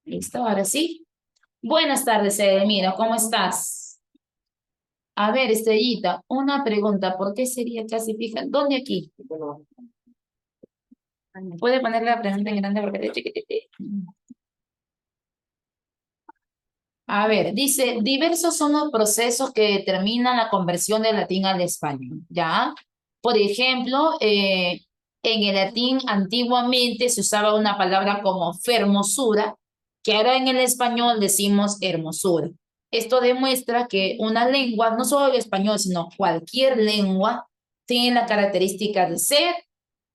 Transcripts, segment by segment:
Listo, ahora sí. Buenas tardes, Edelmiro, ¿cómo estás? A ver, Estrellita, una pregunta, ¿por qué sería clasificar? ¿Dónde aquí? ¿Puede poner la pregunta en grande porque te chiquitite? A ver, dice, diversos son los procesos que determinan la conversión del latín al español, ¿ya? Por ejemplo, en el latín antiguamente se usaba una palabra como fermosura, que ahora en el español decimos hermosura. Esto demuestra que una lengua, no solo el español, sino cualquier lengua, tiene la característica de ser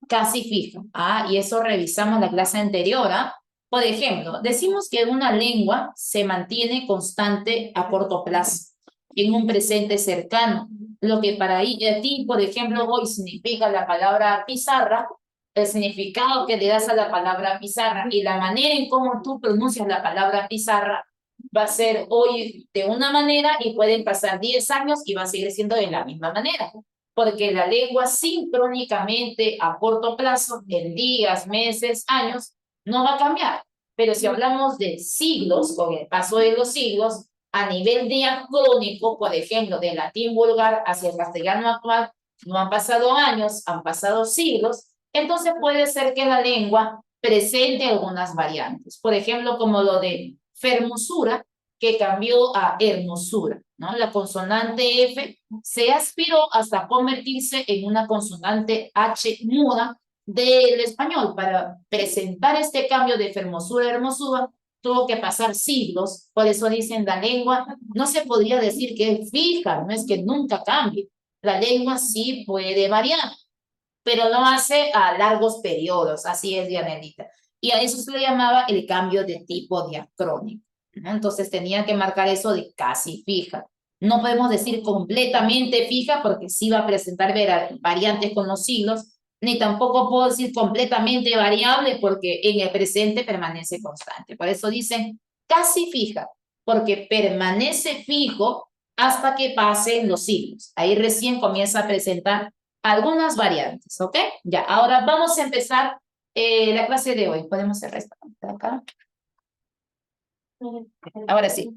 casi fija. Y eso revisamos la clase anterior. Por ejemplo, decimos que una lengua se mantiene constante a corto plazo, en un presente cercano. Lo que para ti, por ejemplo, hoy significa la palabra pizarra, el significado que le das a la palabra pizarra y la manera en cómo tú pronuncias la palabra pizarra va a ser hoy de una manera y pueden pasar 10 años y va a seguir siendo de la misma manera porque la lengua sincrónicamente a corto plazo, en días, meses, años, no va a cambiar. Pero si hablamos de siglos, con el paso de los siglos, a nivel diacrónico, por ejemplo, del latín vulgar hacia el castellano actual, no han pasado años, han pasado siglos, entonces puede ser que la lengua presente algunas variantes. Por ejemplo, como lo de fermosura, que cambió a hermosura, ¿no? La consonante F se aspiró hasta convertirse en una consonante H muda del español. Para presentar este cambio de fermosura a hermosura, tuvo que pasar siglos, por eso dicen la lengua, no se podría decir que es fija, no es que nunca cambie. La lengua sí puede variar, pero no hace a largos periodos, así es, Dianelita. Y a eso se le llamaba el cambio de tipo diacrónico, ¿no? Entonces tenía que marcar eso de casi fija. No podemos decir completamente fija porque sí va a presentar variantes con los siglos, ni tampoco puedo decir completamente variable porque en el presente permanece constante. Por eso dicen casi fija, porque permanece fijo hasta que pasen los siglos. Ahí recién comienza a presentar algunas variantes, ¿ok? Ya, ahora vamos a empezar la clase de hoy. Podemos hacer esta acá. Ahora sí.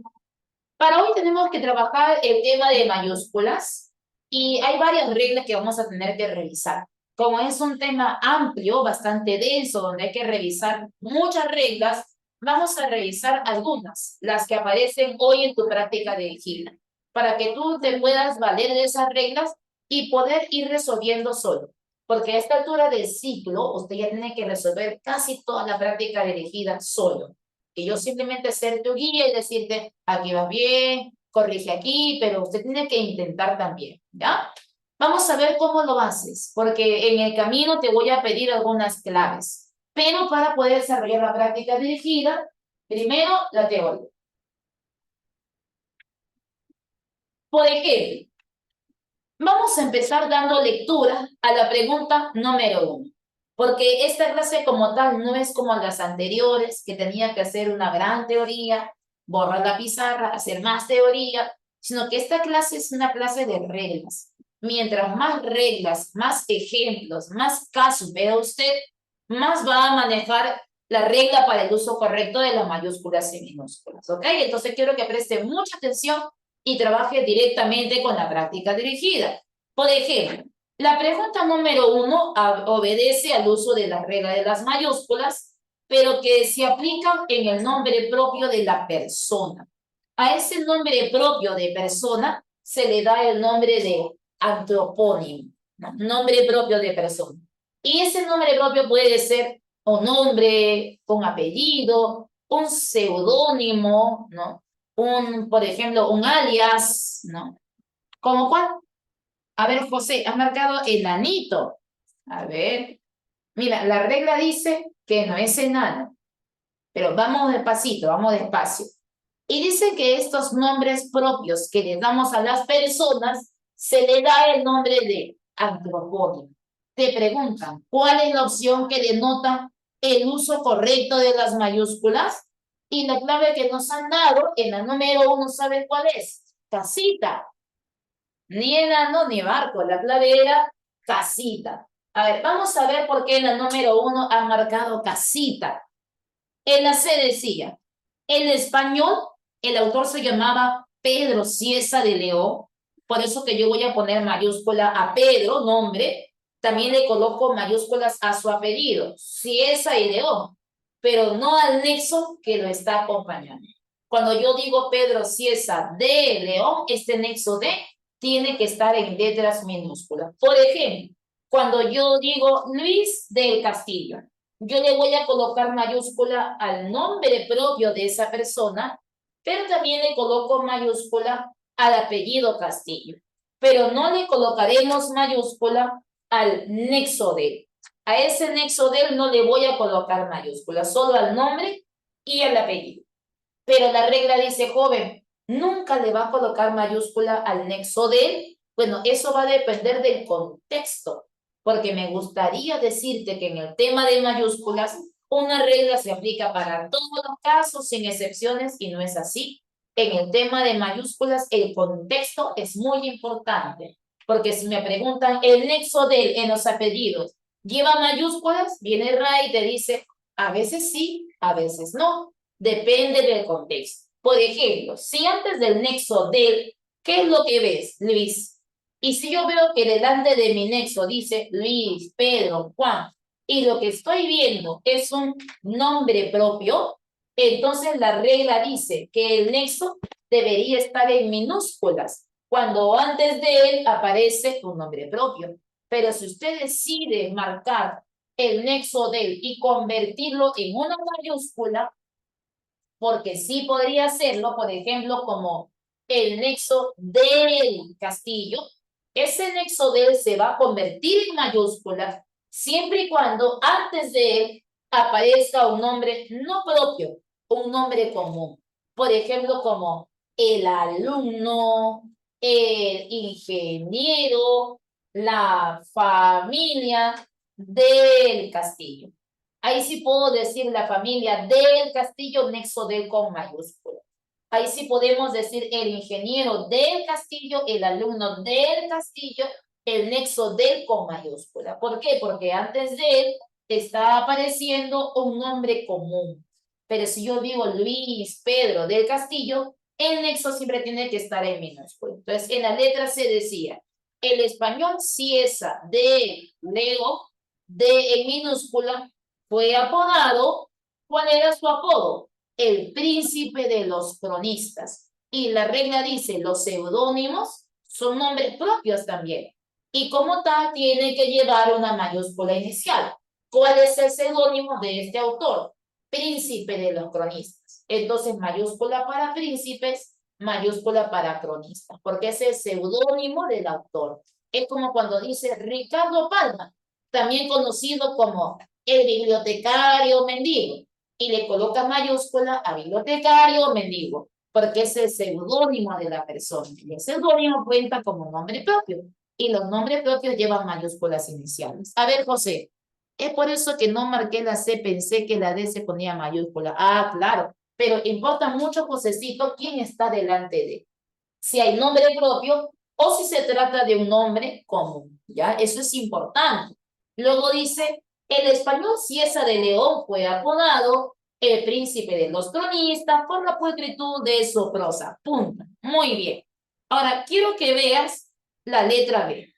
Para hoy tenemos que trabajar el tema de mayúsculas y hay varias reglas que vamos a tener que revisar. Como es un tema amplio, bastante denso, donde hay que revisar muchas reglas, vamos a revisar algunas, las que aparecen hoy en tu práctica de vigilia, para que tú te puedas valer de esas reglas y poder ir resolviendo solo. Porque a esta altura del ciclo, usted ya tiene que resolver casi toda la práctica dirigida solo que yo simplemente ser tu guía y decirte, aquí vas bien, corrige aquí, pero usted tiene que intentar también, ¿ya? Vamos a ver cómo lo haces, porque en el camino te voy a pedir algunas claves, pero para poder desarrollar la práctica dirigida, primero la teoría. Por ejemplo, vamos a empezar dando lectura a la pregunta número 1, porque esta clase como tal no es como las anteriores, que tenía que hacer una gran teoría, borrar la pizarra, hacer más teoría, sino que esta clase es una clase de reglas. Mientras más reglas, más ejemplos, más casos vea usted, más va a manejar la regla para el uso correcto de las mayúsculas y minúsculas, ¿ok? Entonces quiero que preste mucha atención y trabaje directamente con la práctica dirigida. Por ejemplo, la pregunta número 1 obedece al uso de la regla de las mayúsculas, pero que se aplica en el nombre propio de la persona. A ese nombre propio de persona se le da el nombre de antropónimo, ¿no? Nombre propio de persona. Y ese nombre propio puede ser un nombre, un apellido, un seudónimo, ¿no? Por ejemplo, un alias, ¿no? ¿Cómo cuál? A ver, José, has marcado enanito. A ver, mira, la regla dice que no es enano, pero vamos despacito, vamos despacio. Y dice que estos nombres propios que le damos a las personas, se le da el nombre de antropónimo. Te preguntan, ¿cuál es la opción que denota el uso correcto de las mayúsculas? Y la clave que nos han dado en la número 1, ¿saben cuál es? Casita. Ni enano ni barco, la clave era casita. A ver, vamos a ver por qué en la número 1 han marcado casita. En la C decía, En español, el autor se llamaba Pedro Cieza de León, por eso que yo voy a poner mayúscula a Pedro, nombre, también le coloco mayúsculas a su apellido, Cieza y León, pero no al nexo que lo está acompañando. Cuando yo digo Pedro Cieza de León, este nexo de tiene que estar en letras minúsculas. Por ejemplo, cuando yo digo Luis del Castillo, yo le voy a colocar mayúscula al nombre propio de esa persona, pero también le coloco mayúscula al apellido Castillo. Pero no le colocaremos mayúscula al nexo de él. A ese nexo de él no le voy a colocar mayúscula, solo al nombre y al apellido. Pero la regla dice, joven, nunca le va a colocar mayúscula al nexo de él. Bueno, eso va a depender del contexto, porque me gustaría decirte que en el tema de mayúsculas, una regla se aplica para todos los casos, sin excepciones, y no es así. En el tema de mayúsculas, el contexto es muy importante, porque si me preguntan el nexo de él en los apellidos, ¿lleva mayúsculas? Viene Ray y te dice, a veces sí, a veces no. Depende del contexto. Por ejemplo, si antes del nexo del, ¿qué es lo que ves, Luis? Y si yo veo que delante de mi nexo dice Luis, Pedro, Juan, y lo que estoy viendo es un nombre propio, entonces la regla dice que el nexo debería estar en minúsculas, cuando antes de él aparece un nombre propio. Pero si usted decide marcar el nexo de él y convertirlo en una mayúscula, porque sí podría hacerlo, por ejemplo, como el nexo del castillo, ese nexo del se va a convertir en mayúscula siempre y cuando antes de él aparezca un nombre no propio, un nombre común. Por ejemplo, como el alumno, el ingeniero, la familia del castillo. Ahí sí puedo decir la familia del Castillo, nexo del con mayúscula. Ahí sí podemos decir el ingeniero del Castillo, el alumno del Castillo, el nexo del con mayúscula. ¿Por qué? Porque antes de él está apareciendo un nombre común. Pero si yo digo Luis Pedro del Castillo, el nexo siempre tiene que estar en minúscula. Entonces, en la letra se decía, el español Cieza de Leo, de en minúscula, fue apodado, ¿cuál era su apodo? El príncipe de los cronistas. Y la regla dice, los seudónimos son nombres propios también. Y como tal, tiene que llevar una mayúscula inicial. ¿Cuál es el seudónimo de este autor? Príncipe de los cronistas. Entonces, mayúscula para príncipes, mayúscula para cronistas, porque es el seudónimo del autor. Es como cuando dice Ricardo Palma, también conocido como el bibliotecario mendigo, y le coloca mayúscula a bibliotecario mendigo, porque es el seudónimo de la persona. Y el seudónimo cuenta como nombre propio, y los nombres propios llevan mayúsculas iniciales. A ver, José, es por eso que no marqué la C, pensé que la D se ponía mayúscula. Ah, claro, pero importa mucho, Josecito, quién está delante de. Si hay nombre propio o si se trata de un nombre común, ¿ya? Eso es importante. Luego dice, el español Cieza de León fue apodado el príncipe de los cronistas por la pulcritud de su prosa. Punto. Muy bien. Ahora, quiero que veas la letra B.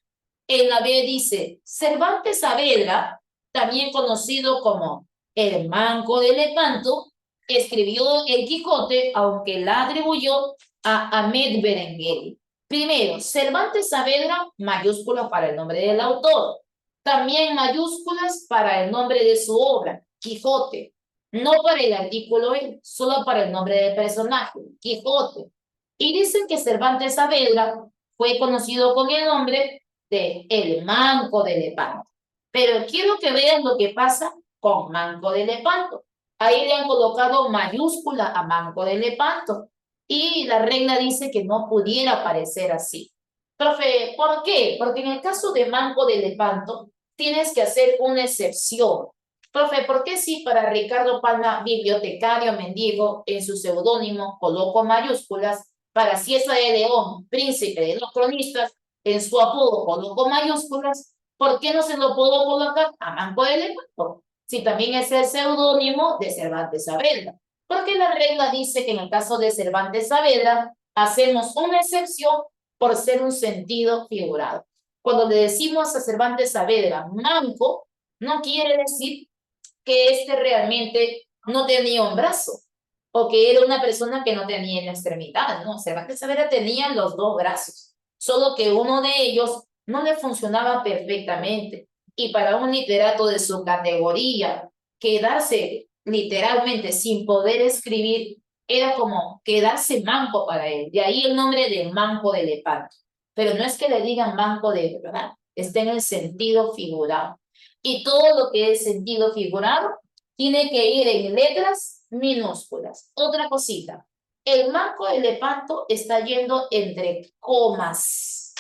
En la B dice, Cervantes Saavedra, también conocido como el Manco de Lepanto, escribió El Quijote, aunque la atribuyó a Ahmed Berenguer. Primero, Cervantes Saavedra, mayúsculas para el nombre del autor. También mayúsculas para el nombre de su obra, Quijote. No para el artículo, solo para el nombre del personaje, Quijote. Y dicen que Cervantes Saavedra fue conocido con el nombre de El Manco de Lepanto. Pero quiero que vean lo que pasa con Manco de Lepanto. Ahí le han colocado mayúscula a Manco de Lepanto. Y la regla dice que no pudiera aparecer así. Profe, ¿por qué? Porque en el caso de Manco de Lepanto, tienes que hacer una excepción. Profe, ¿por qué sí para Ricardo Palma, bibliotecario mendigo, en su seudónimo, coloco mayúsculas? Para Cieza de León, príncipe de los cronistas, en su apodo coloco mayúsculas, ¿por qué no se lo puedo colocar a Manco de Lepanto? Si también es el seudónimo de Cervantes Saavedra. Porque la regla dice que en el caso de Cervantes Saavedra, hacemos una excepción por ser un sentido figurado. Cuando le decimos a Cervantes Saavedra manco, no quiere decir que este realmente no tenía un brazo o que era una persona que no tenía una extremidad, no, Cervantes Saavedra tenía los dos brazos, solo que uno de ellos no le funcionaba perfectamente y para un literato de su categoría, quedarse literalmente sin poder escribir era como quedarse manco para él, de ahí el nombre de Manco de Lepanto, pero no es que le digan manco de verdad, está en el sentido figurado. Y todo lo que es sentido figurado tiene que ir en letras minúsculas. Otra cosita, el Manco de Lepanto está yendo entre comas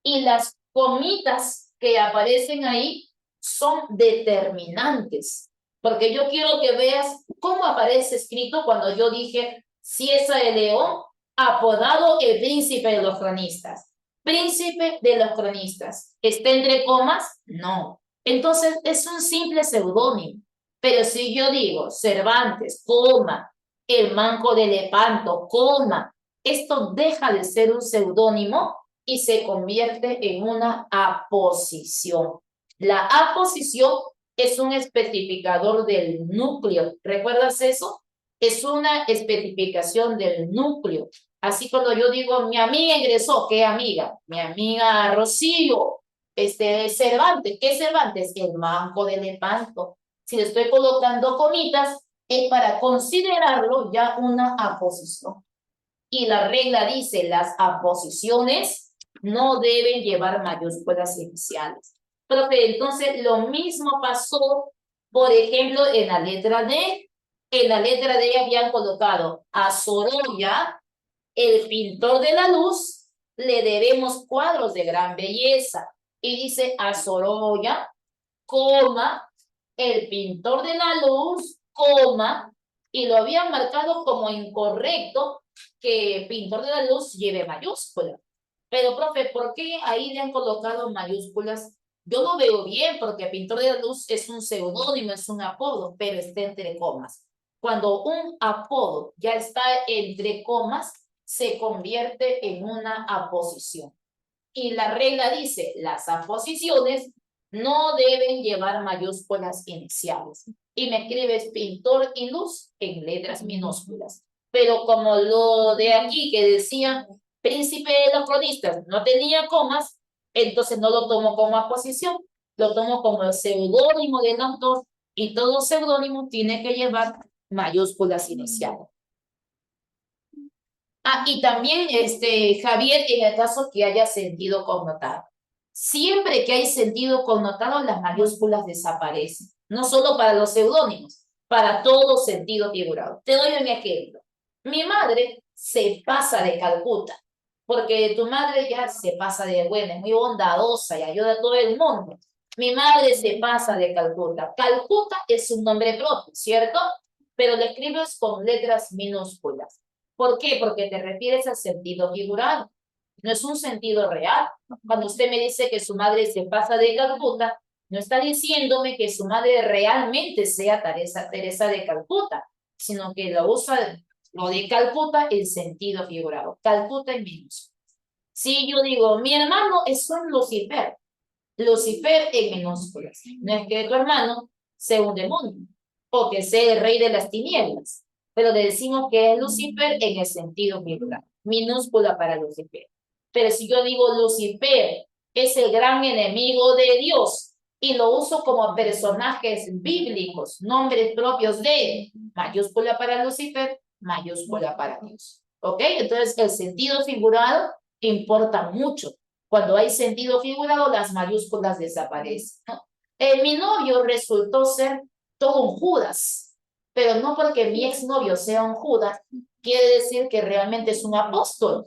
y las comitas que aparecen ahí son determinantes, porque yo quiero que veas cómo aparece escrito cuando yo dije Cieza de León, apodado el príncipe de los cronistas. Príncipe de los cronistas. ¿Está entre comas? No. Entonces es un simple seudónimo. Pero si yo digo Cervantes, coma, el Manco de Lepanto, coma, esto deja de ser un seudónimo y se convierte en una aposición. La aposición es un especificador del núcleo. ¿Recuerdas eso? Es una especificación del núcleo. Así cuando yo digo, mi amiga ingresó, ¿qué amiga? Mi amiga Rocío, Cervantes, ¿qué Cervantes? El Manco de Lepanto. Si le estoy colocando comitas, es para considerarlo ya una aposición. Y la regla dice, las aposiciones no deben llevar mayúsculas iniciales. Profe, entonces lo mismo pasó, por ejemplo, en la letra D. En la letra D habían colocado a Sorolla, el pintor de la luz, le debemos cuadros de gran belleza. Y dice a Sorolla, coma, el pintor de la luz, coma, y lo habían marcado como incorrecto que pintor de la luz lleve mayúsculas. Pero, profe, ¿por qué ahí le han colocado mayúsculas? Yo lo veo bien porque pintor de la luz es un seudónimo, es un apodo, pero está entre comas. Cuando un apodo ya está entre comas, se convierte en una aposición. Y la regla dice, las aposiciones no deben llevar mayúsculas iniciales. Y me escribes pintor y luz en letras minúsculas. Pero como lo de aquí que decía príncipe de los cronistas no tenía comas, entonces no lo tomo como aposición, lo tomo como el seudónimo del autor y todo seudónimo tiene que llevar mayúsculas iniciales. Ah, y también, Javier, en el caso que haya sentido connotado. Siempre que hay sentido connotado, las mayúsculas desaparecen. No solo para los seudónimos, para todo sentido figurado. Te doy un ejemplo. Mi madre se pasa de Calcuta, porque tu madre ya se pasa de buena, es muy bondadosa y ayuda a todo el mundo. Mi madre se pasa de Calcuta. Calcuta es un nombre propio, ¿cierto? Pero lo escribes con letras minúsculas. ¿Por qué? Porque te refieres al sentido figurado. No es un sentido real. Cuando usted me dice que su madre se pasa de Calcuta, no está diciéndome que su madre realmente sea Teresa de Calcuta, sino que lo usa lo de Calcuta en sentido figurado. Calcuta en minúsculas. Si yo digo, mi hermano es un Lucifer, Lucifer en minúsculas. No es que tu hermano sea un demonio o que sea el rey de las tinieblas, pero le decimos que es Lucifer en el sentido figurado, minúscula para Lucifer. Pero si yo digo Lucifer es el gran enemigo de Dios y lo uso como personajes bíblicos, nombres propios de mayúscula para Lucifer, mayúscula para Dios. ¿Ok? Entonces el sentido figurado importa mucho. Cuando hay sentido figurado, las mayúsculas desaparecen, ¿no? Mi novio resultó ser todo un Judas, pero no porque mi exnovio sea un Judas, quiere decir que realmente es un apóstol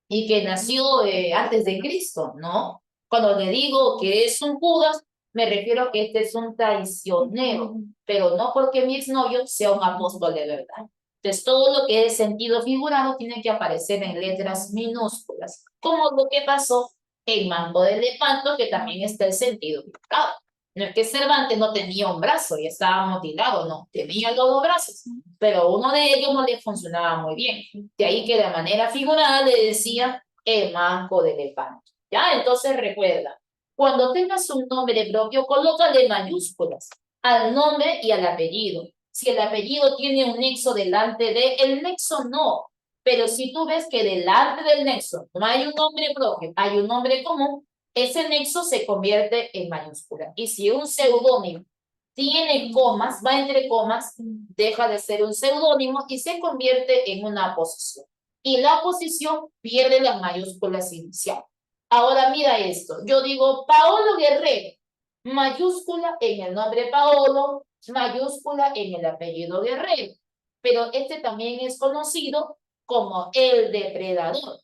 y que nació antes de Cristo, ¿no? Cuando le digo que es un Judas, me refiero a que este es un traicionero, pero no porque mi exnovio sea un apóstol de verdad. Entonces, todo lo que es sentido figurado tiene que aparecer en letras minúsculas, como lo que pasó en Manco de Lepanto, que también está el sentido figurado. No es que Cervantes no tenía un brazo y estaba mutilado, no, tenía los dos brazos. pero uno de ellos no le funcionaba muy bien. De ahí que de manera figurada le decía el manco de elefante. ¿Ya? Entonces recuerda, cuando tengas un nombre propio, colócale mayúsculas al nombre y al apellido. Si el apellido tiene un nexo delante de, el nexo no. Pero si tú ves que delante del nexo no hay un nombre propio, hay un nombre común, ese nexo se convierte en mayúscula. Y si un seudónimo tiene comas, va entre comas, deja de ser un seudónimo y se convierte en una posición. Y la posición pierde las mayúsculas iniciales. Ahora mira esto, yo digo Paolo Guerrero, mayúscula en el nombre Paolo, mayúscula en el apellido Guerrero, pero este también es conocido como el depredador.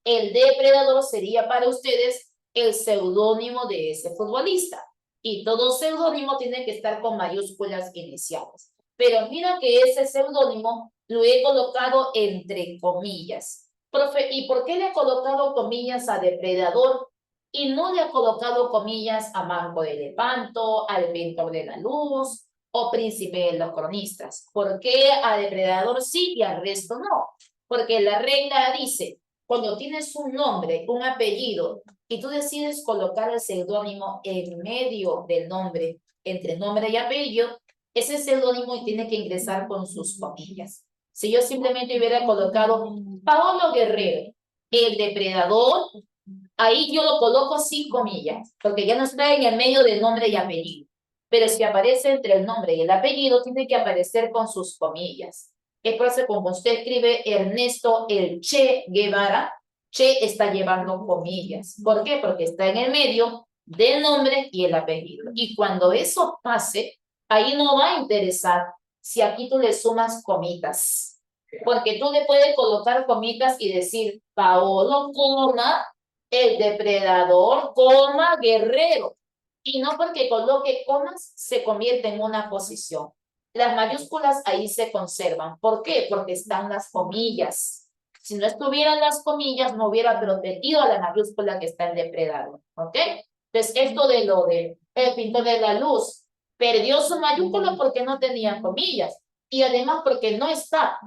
El depredador sería para ustedes el seudónimo de ese futbolista. Y todo seudónimo tiene que estar con mayúsculas iniciales. Pero mira que ese seudónimo lo he colocado entre comillas. Profe, ¿y por qué le he colocado comillas a depredador y no le he colocado comillas a Manco de Lepanto, al Pintor de la Luz o Príncipe de los Cronistas? ¿Por qué a depredador sí y al resto no? Porque la regla dice, cuando tienes un nombre, un apellido, y tú decides colocar el seudónimo en medio del nombre, entre nombre y apellido, ese seudónimo tiene que ingresar con sus comillas. Si yo simplemente hubiera colocado Paolo Guerrero, el depredador, ahí yo lo coloco sin comillas, porque ya no está en el medio del nombre y apellido. Pero si aparece entre el nombre y el apellido, tiene que aparecer con sus comillas. Es por eso como usted escribe Ernesto el Che Guevara, Che está llevando comillas. ¿Por qué? Porque está en el medio del nombre y el apellido. Y cuando eso pase, ahí no va a interesar si aquí tú le sumas comitas. Porque tú le puedes colocar comitas y decir Paolo, coma, el depredador, coma, guerrero. Y no porque coloque comas se convierte en una posición. Las mayúsculas ahí se conservan. ¿Por qué? Porque están las comillas. Si no estuvieran las comillas, no hubiera protegido a la mayúscula que está en depredador. ¿Ok? Entonces, esto de lo de el Pintor de la Luz perdió su mayúscula porque no tenía comillas. Y además porque no está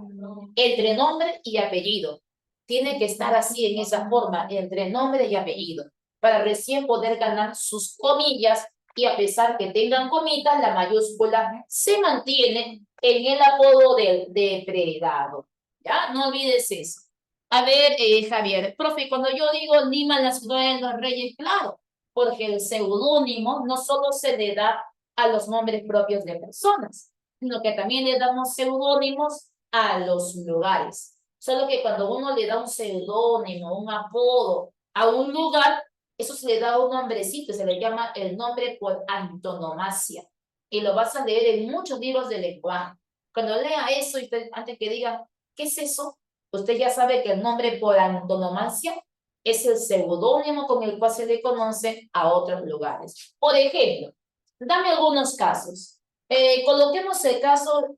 entre nombre y apellido. Tiene que estar así en esa forma, entre nombre y apellido, para recién poder ganar sus comillas y a pesar que tengan comitas, la mayúscula se mantiene en el apodo del depredador. ¿Ya? No olvides eso. A ver, Javier, profe, cuando yo digo Lima, la ciudad de los reyes, claro, porque el seudónimo no solo se le da a los nombres propios de personas, sino que también le damos seudónimos a los lugares. Solo que cuando uno le da un seudónimo, un apodo a un lugar, eso se le da un nombrecito, se le llama el nombre por antonomasia. Y lo vas a leer en muchos libros de lenguaje. Cuando lea eso, y usted, antes que diga, ¿qué es eso? Usted ya sabe que el nombre por antonomasia es el seudónimo con el cual se le conoce a otros lugares. Por ejemplo, dame algunos casos. Coloquemos el caso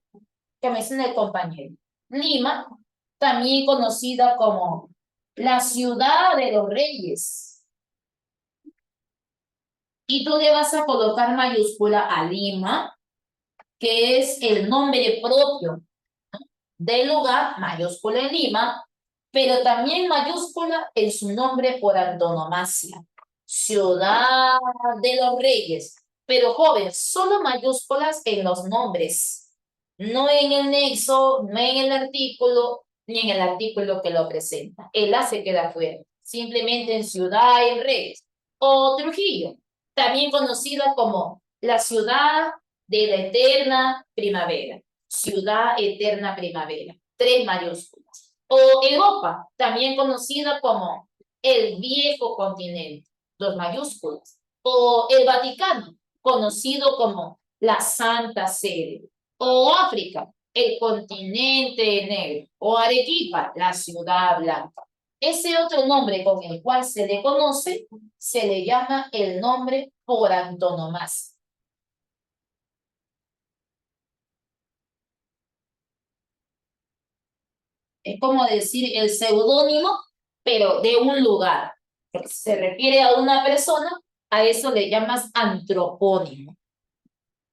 que menciona el compañero. Lima, también conocida como la ciudad de los reyes. Y tú le vas a colocar mayúscula a Lima, que es el nombre propio del lugar, mayúscula en Lima, pero también mayúscula en su nombre por antonomasia. Ciudad de los Reyes. Pero joven, solo mayúsculas en los nombres, no en el nexo, no en el artículo, ni en el artículo que lo presenta. El A se queda fuera. Simplemente en Ciudad y Reyes. O Trujillo, también conocida como la ciudad de la eterna primavera. Ciudad eterna primavera. 3 mayúsculas. O Europa, también conocida como el viejo continente. 2 mayúsculas. O el Vaticano, conocido como la Santa Sede. O África, el continente negro. O Arequipa, la ciudad blanca. Ese otro nombre con el cual se le conoce, se le llama el nombre por antonomasia. Es como decir el seudónimo, pero de un lugar. Porque si se refiere a una persona, a eso le llamas antropónimo.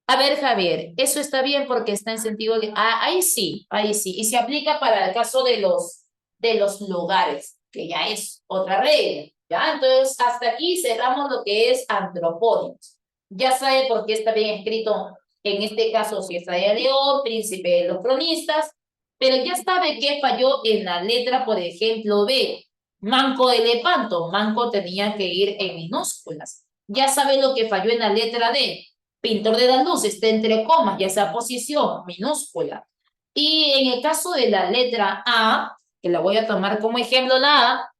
A ver, Javier, eso está bien porque está en sentido de... Ah, ahí sí, ahí sí. Y se aplica para el caso de los lugares, que ya es otra regla, ¿ya? Entonces, hasta aquí cerramos lo que es antropónimos. Ya sabe por qué está bien escrito, en este caso, Fiesta de León, Príncipe de los Cronistas, pero ya sabe que falló en la letra, por ejemplo, B. Manco de Lepanto. Manco tenía que ir en minúsculas. Ya sabe lo que falló en la letra D. Pintor de la luz está entre comas, ya sea posición minúscula. Y en el caso de la letra A, que la voy a tomar como ejemplo, la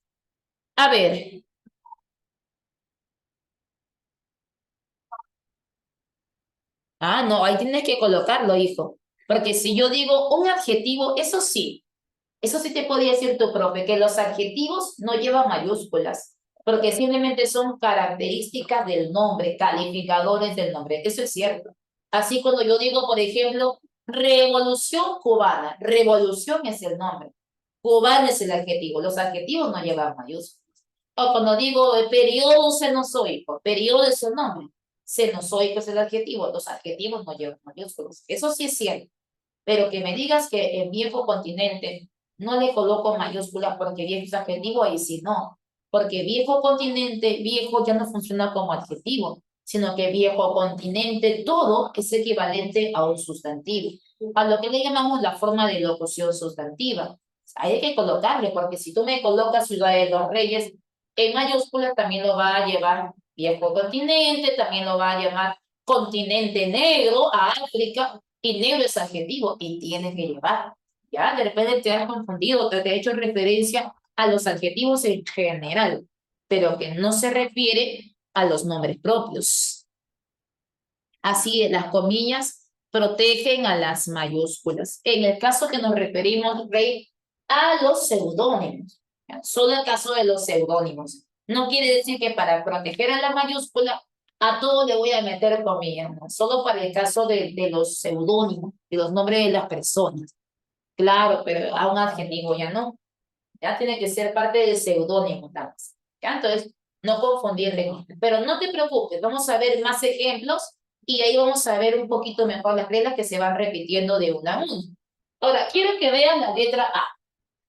A ver, no, ahí tienes que colocarlo, hijo. Porque si yo digo un adjetivo, eso sí te podía decir tu profe, que los adjetivos no llevan mayúsculas, porque simplemente son características del nombre, calificadores del nombre. Eso es cierto. Así cuando yo digo, por ejemplo, Revolución Cubana, revolución es el nombre, cubana es el adjetivo, los adjetivos no llevan mayúsculas. O cuando digo periodo cenozoico, periodo es el nombre, cenozoico es el adjetivo, los adjetivos no llevan mayúsculas. Eso sí es cierto. Pero que me digas que en viejo continente no le coloco mayúscula porque viejo es adjetivo, ahí sí no. Porque viejo continente, viejo ya no funciona como adjetivo, sino que viejo continente, todo es equivalente a un sustantivo, a lo que le llamamos la forma de locución sustantiva. Hay que colocarle, porque si tú me colocas Ciudad de los Reyes en mayúscula, también lo va a llevar viejo continente, también lo va a llamar continente negro, a África, y negro es adjetivo y tienes que llevar. Ya, de repente te has confundido, te he hecho referencia a los adjetivos en general, pero que no se refiere a los nombres propios. Así es, las comillas protegen a las mayúsculas. En el caso que nos referimos, Rey, a los seudónimos. Solo el caso de los seudónimos. No quiere decir que para proteger a la mayúscula a todo le voy a meter comillas, ¿no? Solo para el caso de los seudónimos, de los nombres de las personas. Claro, pero a un adjetivo ya no. Ya tiene que ser parte del seudónimo, tal vez. ¿Ya? Entonces, no confundirle. Pero no te preocupes, vamos a ver más ejemplos y ahí vamos a ver un poquito mejor las reglas que se van repitiendo de una a una. Ahora, quiero que vean la letra A.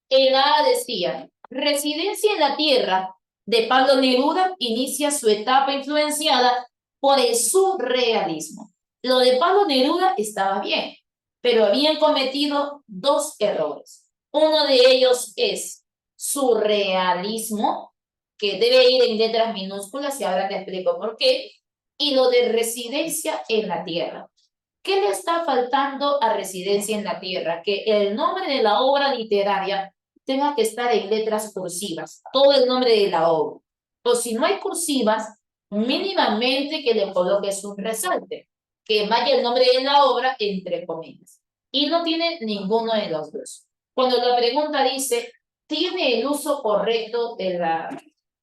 El A decía, residencia en la tierra de Pablo Neruda inicia su etapa influenciada por el surrealismo. Lo de Pablo Neruda estaba bien, pero habían cometido dos errores. Uno de ellos es surrealismo, que debe ir en letras minúsculas y ahora te explico por qué, y lo de residencia en la tierra. ¿Qué le está faltando a Residencia en la Tierra? Que el nombre de la obra literaria tenga que estar en letras cursivas, todo el nombre de la obra. O si no hay cursivas, mínimamente que le coloques un resalte, que vaya el nombre de la obra entre comillas. Y no tiene ninguno de los dos. Cuando la pregunta dice, ¿tiene el uso correcto de la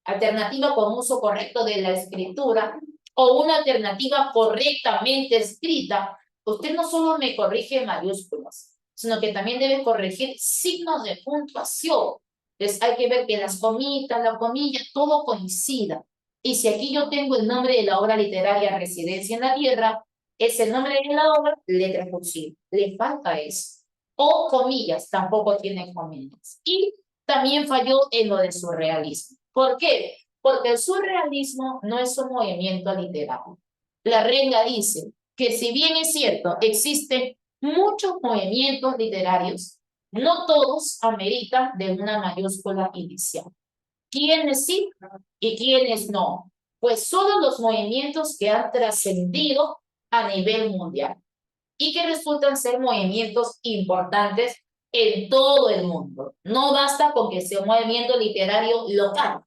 alternativa con uso correcto de la escritura o una alternativa correctamente escrita? Usted no solo me corrige mayúsculas, sino que también debe corregir signos de puntuación. Entonces hay que ver que las comitas, la comilla, todo coincida. Y si aquí yo tengo el nombre de la obra literaria Residencia en la Tierra, es el nombre de la obra, letra cursiva. Le falta eso. O comillas, tampoco tiene comillas. Y también falló en lo de surrealismo. ¿Por qué? Porque el surrealismo no es un movimiento literario. La regla dice que si bien es cierto, existen muchos movimientos literarios, no todos ameritan de una mayúscula inicial. ¿Quiénes sí y quiénes no? Pues solo los movimientos que han trascendido a nivel mundial y que resultan ser movimientos importantes en todo el mundo. No basta con que sea un movimiento literario local,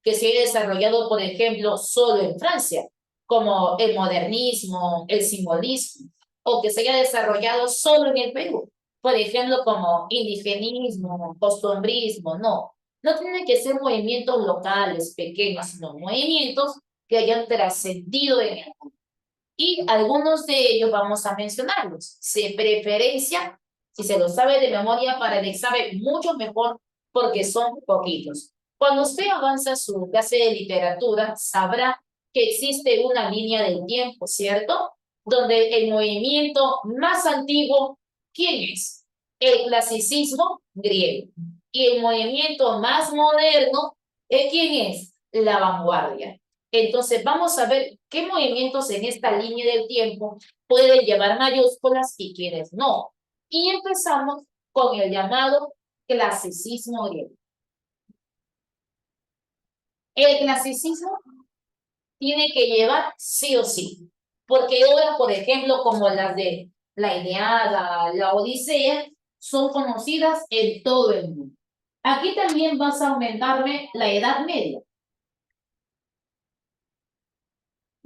que se haya desarrollado, por ejemplo, solo en Francia, como el modernismo, el simbolismo, o que se haya desarrollado solo en el Perú, por ejemplo, como indigenismo, costumbrismo, no. No tienen que ser movimientos locales, pequeños, sino movimientos que hayan trascendido en el mundo. Y algunos de ellos vamos a mencionarlos. Se preferencia, si se lo sabe de memoria para el examen, mucho mejor porque son poquitos. Cuando usted avanza su clase de literatura, sabrá que existe una línea del tiempo, ¿cierto? donde el movimiento más antiguo, ¿quién es? El clasicismo griego. Y el movimiento más moderno, ¿quién es? La vanguardia. Entonces, vamos a ver qué movimientos en esta línea del tiempo pueden llevar mayúsculas y quiénes no. Y empezamos con el llamado clasicismo griego. El clasicismo tiene que llevar sí o sí, porque obras, por ejemplo, como las de la Ilíada, la Odisea, son conocidas en todo el mundo. Aquí también vas a aumentarme la Edad Media,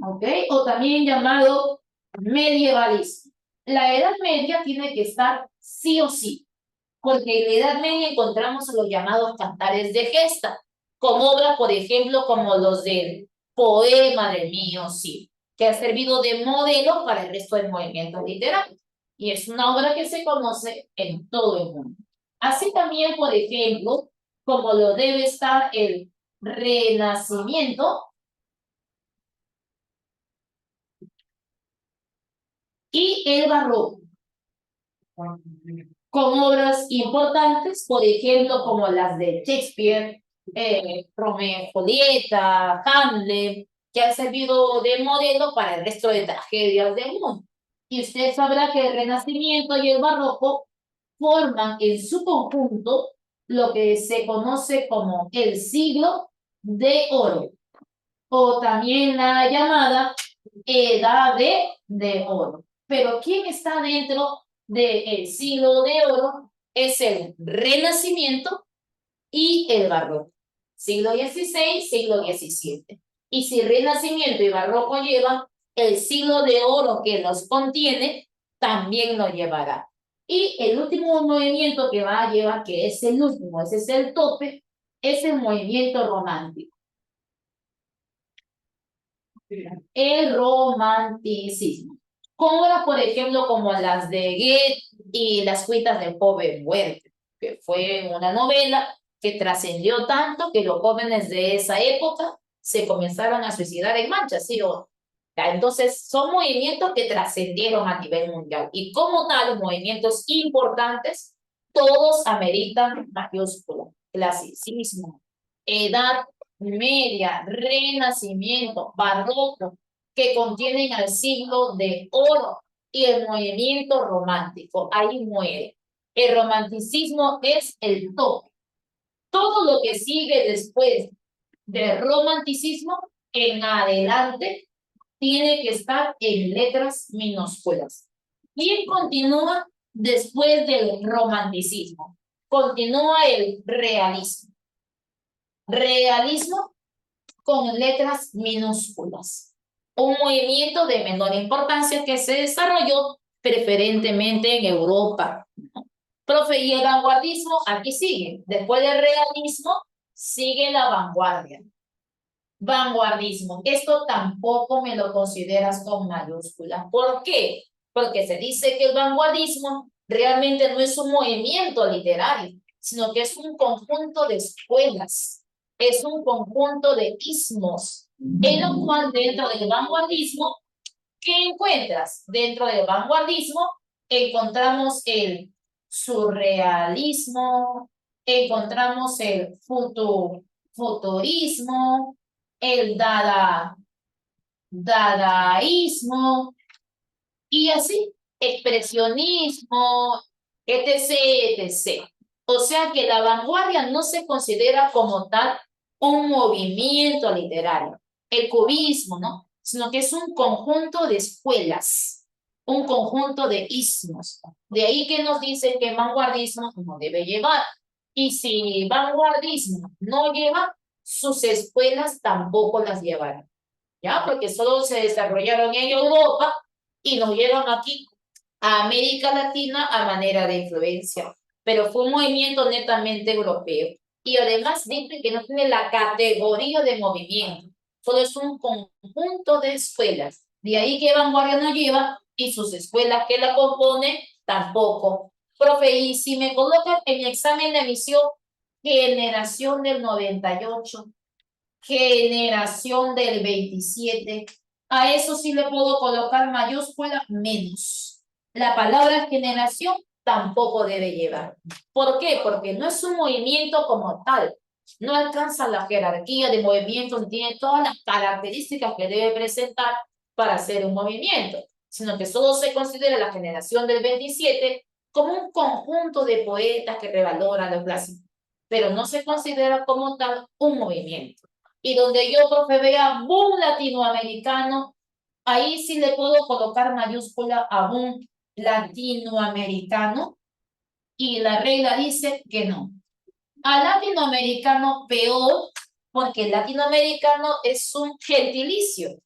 ¿ok? O también llamado medievalismo. La Edad Media tiene que estar sí o sí, porque en la Edad Media encontramos los llamados cantares de gesta, como obras, por ejemplo, como los del poema del mío, sí, que ha servido de modelo para el resto del movimiento literario. Y es una obra que se conoce en todo el mundo. Así también, por ejemplo, como lo debe estar el Renacimiento y el Barroco, con obras importantes, por ejemplo, como las de Shakespeare, Romeo y Julieta, Hamlet, que han servido de modelo para el resto de tragedias del mundo. Y usted sabrá que el Renacimiento y el Barroco forman en su conjunto lo que se conoce como el siglo de oro, o también la llamada edad de oro. Pero ¿quién está dentro del siglo de oro? Es el Renacimiento y el Barroco. Siglo XVI, siglo XVII. Y si Renacimiento y Barroco llevan, el siglo de oro que los contiene también lo llevará. Y el último movimiento que va a llevar, que es el último, ese es el tope, es el movimiento romántico. El romanticismo. Con obras, por ejemplo, como las de Goethe y Las cuitas del joven muerte, que fue una novela que trascendió tanto que los jóvenes de esa época se comenzaron a suicidar en mancha, ¿sí o no? Entonces, son movimientos que trascendieron a nivel mundial. Y como tal, movimientos importantes, todos ameritan mayúscula. Clasicismo, edad media, renacimiento, barroco, que contienen al siglo de oro y el movimiento romántico. Ahí muere. El romanticismo es el tope. Todo lo que sigue después del romanticismo en adelante tiene que estar en letras minúsculas. ¿Quién continúa después del romanticismo? Continúa el realismo. Realismo con letras minúsculas. Un movimiento de menor importancia que se desarrolló preferentemente en Europa. Profe, y el vanguardismo aquí sigue. Después del realismo sigue la vanguardia. Vanguardismo. Esto tampoco me lo consideras con mayúsculas. ¿Por qué? Porque se dice que el vanguardismo realmente no es un movimiento literario, sino que es un conjunto de escuelas, es un conjunto de ismos, en lo cual dentro del vanguardismo, ¿qué encuentras? Dentro del vanguardismo encontramos el surrealismo, encontramos el futurismo, el dadaísmo, y así, expresionismo, etc., etc. O sea que la vanguardia no se considera como tal un movimiento literario, el cubismo, ¿no? Sino que es un conjunto de escuelas, un conjunto de ismos. De ahí que nos dicen que vanguardismo no debe llevar. Y si vanguardismo no lleva, sus escuelas tampoco las llevarán. ¿Ya? Porque solo se desarrollaron en Europa y nos llevan aquí a América Latina a manera de influencia. Pero fue un movimiento netamente europeo. Y además dice que no tiene la categoría de movimiento, solo es un conjunto de escuelas. De ahí que vanguardia no lleva y sus escuelas que la componen tampoco. Profe, y si me colocan en examen de admisión, generación del 98, generación del 27, A eso sí le puedo colocar mayúscula menos. La palabra generación tampoco debe llevar. ¿Por qué? Porque no es un movimiento como tal. No alcanza la jerarquía de movimiento, no tiene todas las características que debe presentar para hacer un movimiento, sino que solo se considera la generación del 27 como un conjunto de poetas que revaloran lo clásico, pero no se considera como tal un movimiento. Y donde yo, profe, vea boom latinoamericano, ahí sí le puedo colocar mayúscula a un latinoamericano y la regla dice que no. A latinoamericano peor, porque el latinoamericano es un gentilicio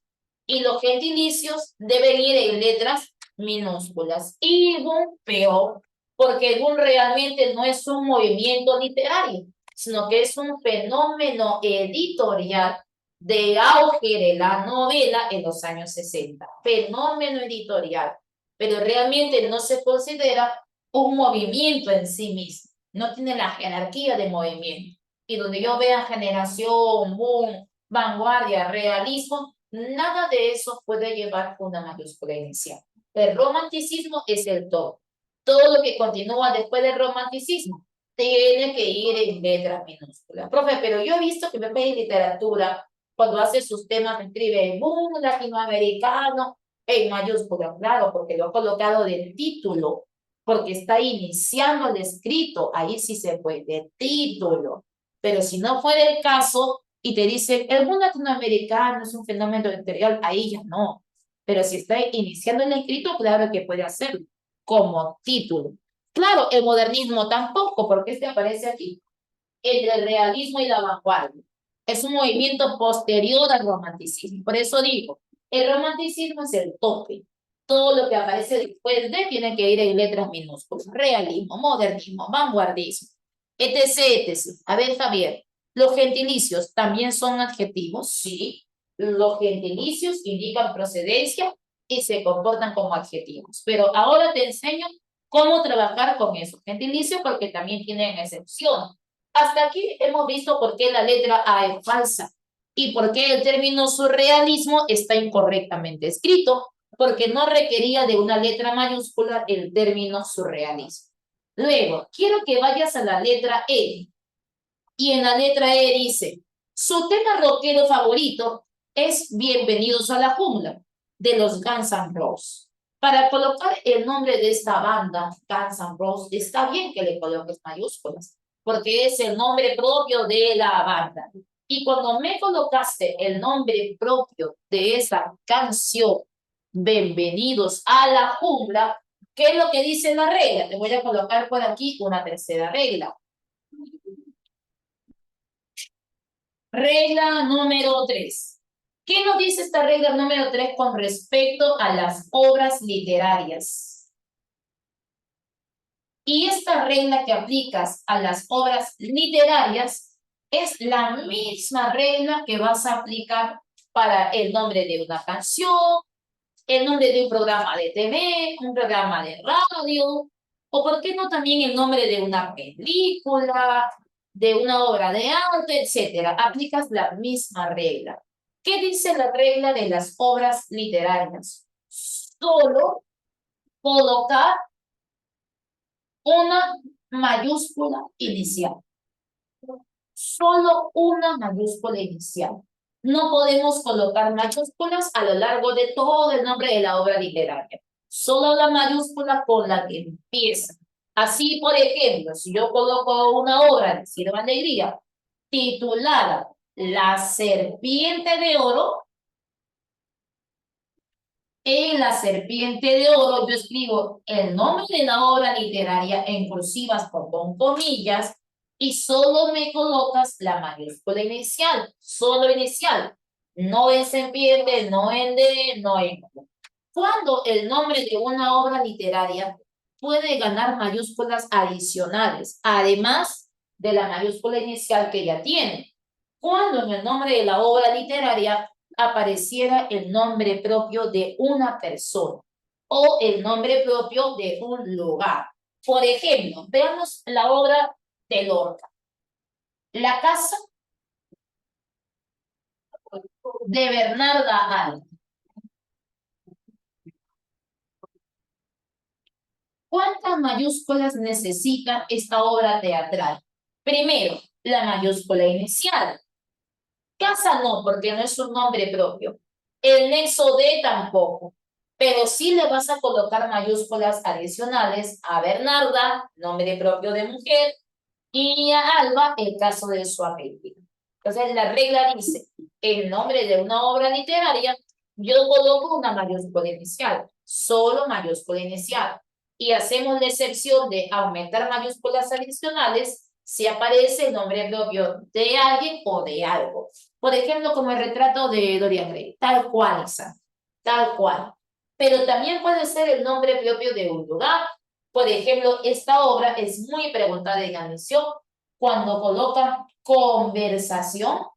y los gentilicios deben ir en letras minúsculas. Y boom peor, porque boom realmente no es un movimiento literario, sino que es un fenómeno editorial de auge de la novela en los años 60. Fenómeno editorial, pero realmente no se considera un movimiento en sí mismo. No tiene la jerarquía de movimiento. Y donde yo vea generación, boom, vanguardia, realismo, nada de eso puede llevar una mayúscula inicial. El romanticismo es el todo. Todo lo que continúa después del romanticismo tiene que ir en letras minúsculas. Profe, pero yo he visto que me en literatura, cuando hace sus temas, escribe boom latinoamericano en mayúsculas, claro, porque lo ha colocado de título, porque está iniciando el escrito, ahí sí se puede, título. Pero si no fuera el caso y te dice, el mundo latinoamericano es un fenómeno editorial, ahí ya no. Pero si está iniciando el escrito, claro que puede hacerlo como título. Claro, el modernismo tampoco, porque este aparece aquí, entre el realismo y la vanguardia. Es un movimiento posterior al romanticismo. Por eso digo, el romanticismo es el tope. Todo lo que aparece después de tiene que ir en letras minúsculas. Realismo, modernismo, vanguardismo, etc, etc. A ver, Javier, ¿los gentilicios también son adjetivos? Sí. Los gentilicios indican procedencia y se comportan como adjetivos. Pero ahora te enseño cómo trabajar con esos gentilicios porque también tienen excepción. Hasta aquí hemos visto por qué la letra A es falsa y por qué el término surrealismo está incorrectamente escrito, porque no requería de una letra mayúscula el término surrealismo. Luego, quiero que vayas a la letra E. Y en la letra E dice, su tema rockero favorito es Bienvenidos a la Jungla, de los Guns N' Roses. Para colocar el nombre de esta banda, Guns N' Roses, está bien que le coloques mayúsculas, porque es el nombre propio de la banda. Y cuando me colocaste el nombre propio de esa canción, Bienvenidos a la Jungla, ¿qué es lo que dice la regla? Te voy a colocar por aquí una tercera regla. Regla número 3. ¿Qué nos dice esta regla número 3 con respecto a las obras literarias? Y esta regla que aplicas a las obras literarias es la misma regla que vas a aplicar para el nombre de una canción, el nombre de un programa de TV, un programa de radio, o por qué no también el nombre de una película, de una obra de arte, etcétera. Aplicas la misma regla. ¿Qué dice la regla de las obras literarias? Solo colocar una mayúscula inicial. Solo una mayúscula inicial. No podemos colocar mayúsculas a lo largo de todo el nombre de la obra literaria. Solo la mayúscula con la que empieza. Así, por ejemplo, si yo coloco una obra de Ciro Alegría titulada La Serpiente de Oro, en La Serpiente de Oro yo escribo el nombre de la obra literaria en cursivas con comillas y solo me colocas la mayúscula inicial, solo inicial, no en serpiente, no en de, no en... Cuando el nombre de una obra literaria puede ganar mayúsculas adicionales, además de la mayúscula inicial que ya tiene. Cuando en el nombre de la obra literaria apareciera el nombre propio de una persona o el nombre propio de un lugar. Por ejemplo, veamos la obra de Lorca. La casa de Bernarda Alba. ¿Cuántas mayúsculas necesita esta obra teatral? Primero, la mayúscula inicial. Casa no, porque no es un nombre propio. El nexo de tampoco. Pero sí le vas a colocar mayúsculas adicionales a Bernarda, nombre propio de mujer, y a Alba, el caso de su apellido. Entonces, la regla dice, el nombre de una obra literaria, yo coloco una mayúscula inicial, solo mayúscula inicial. Y hacemos la excepción de aumentar mayúsculas adicionales si aparece el nombre propio de alguien o de algo. Por ejemplo, como el retrato de Dorian Gray, tal cual, tal cual. Pero también puede ser el nombre propio de un lugar. Por ejemplo, esta obra es muy preguntada en admisión cuando colocan conversación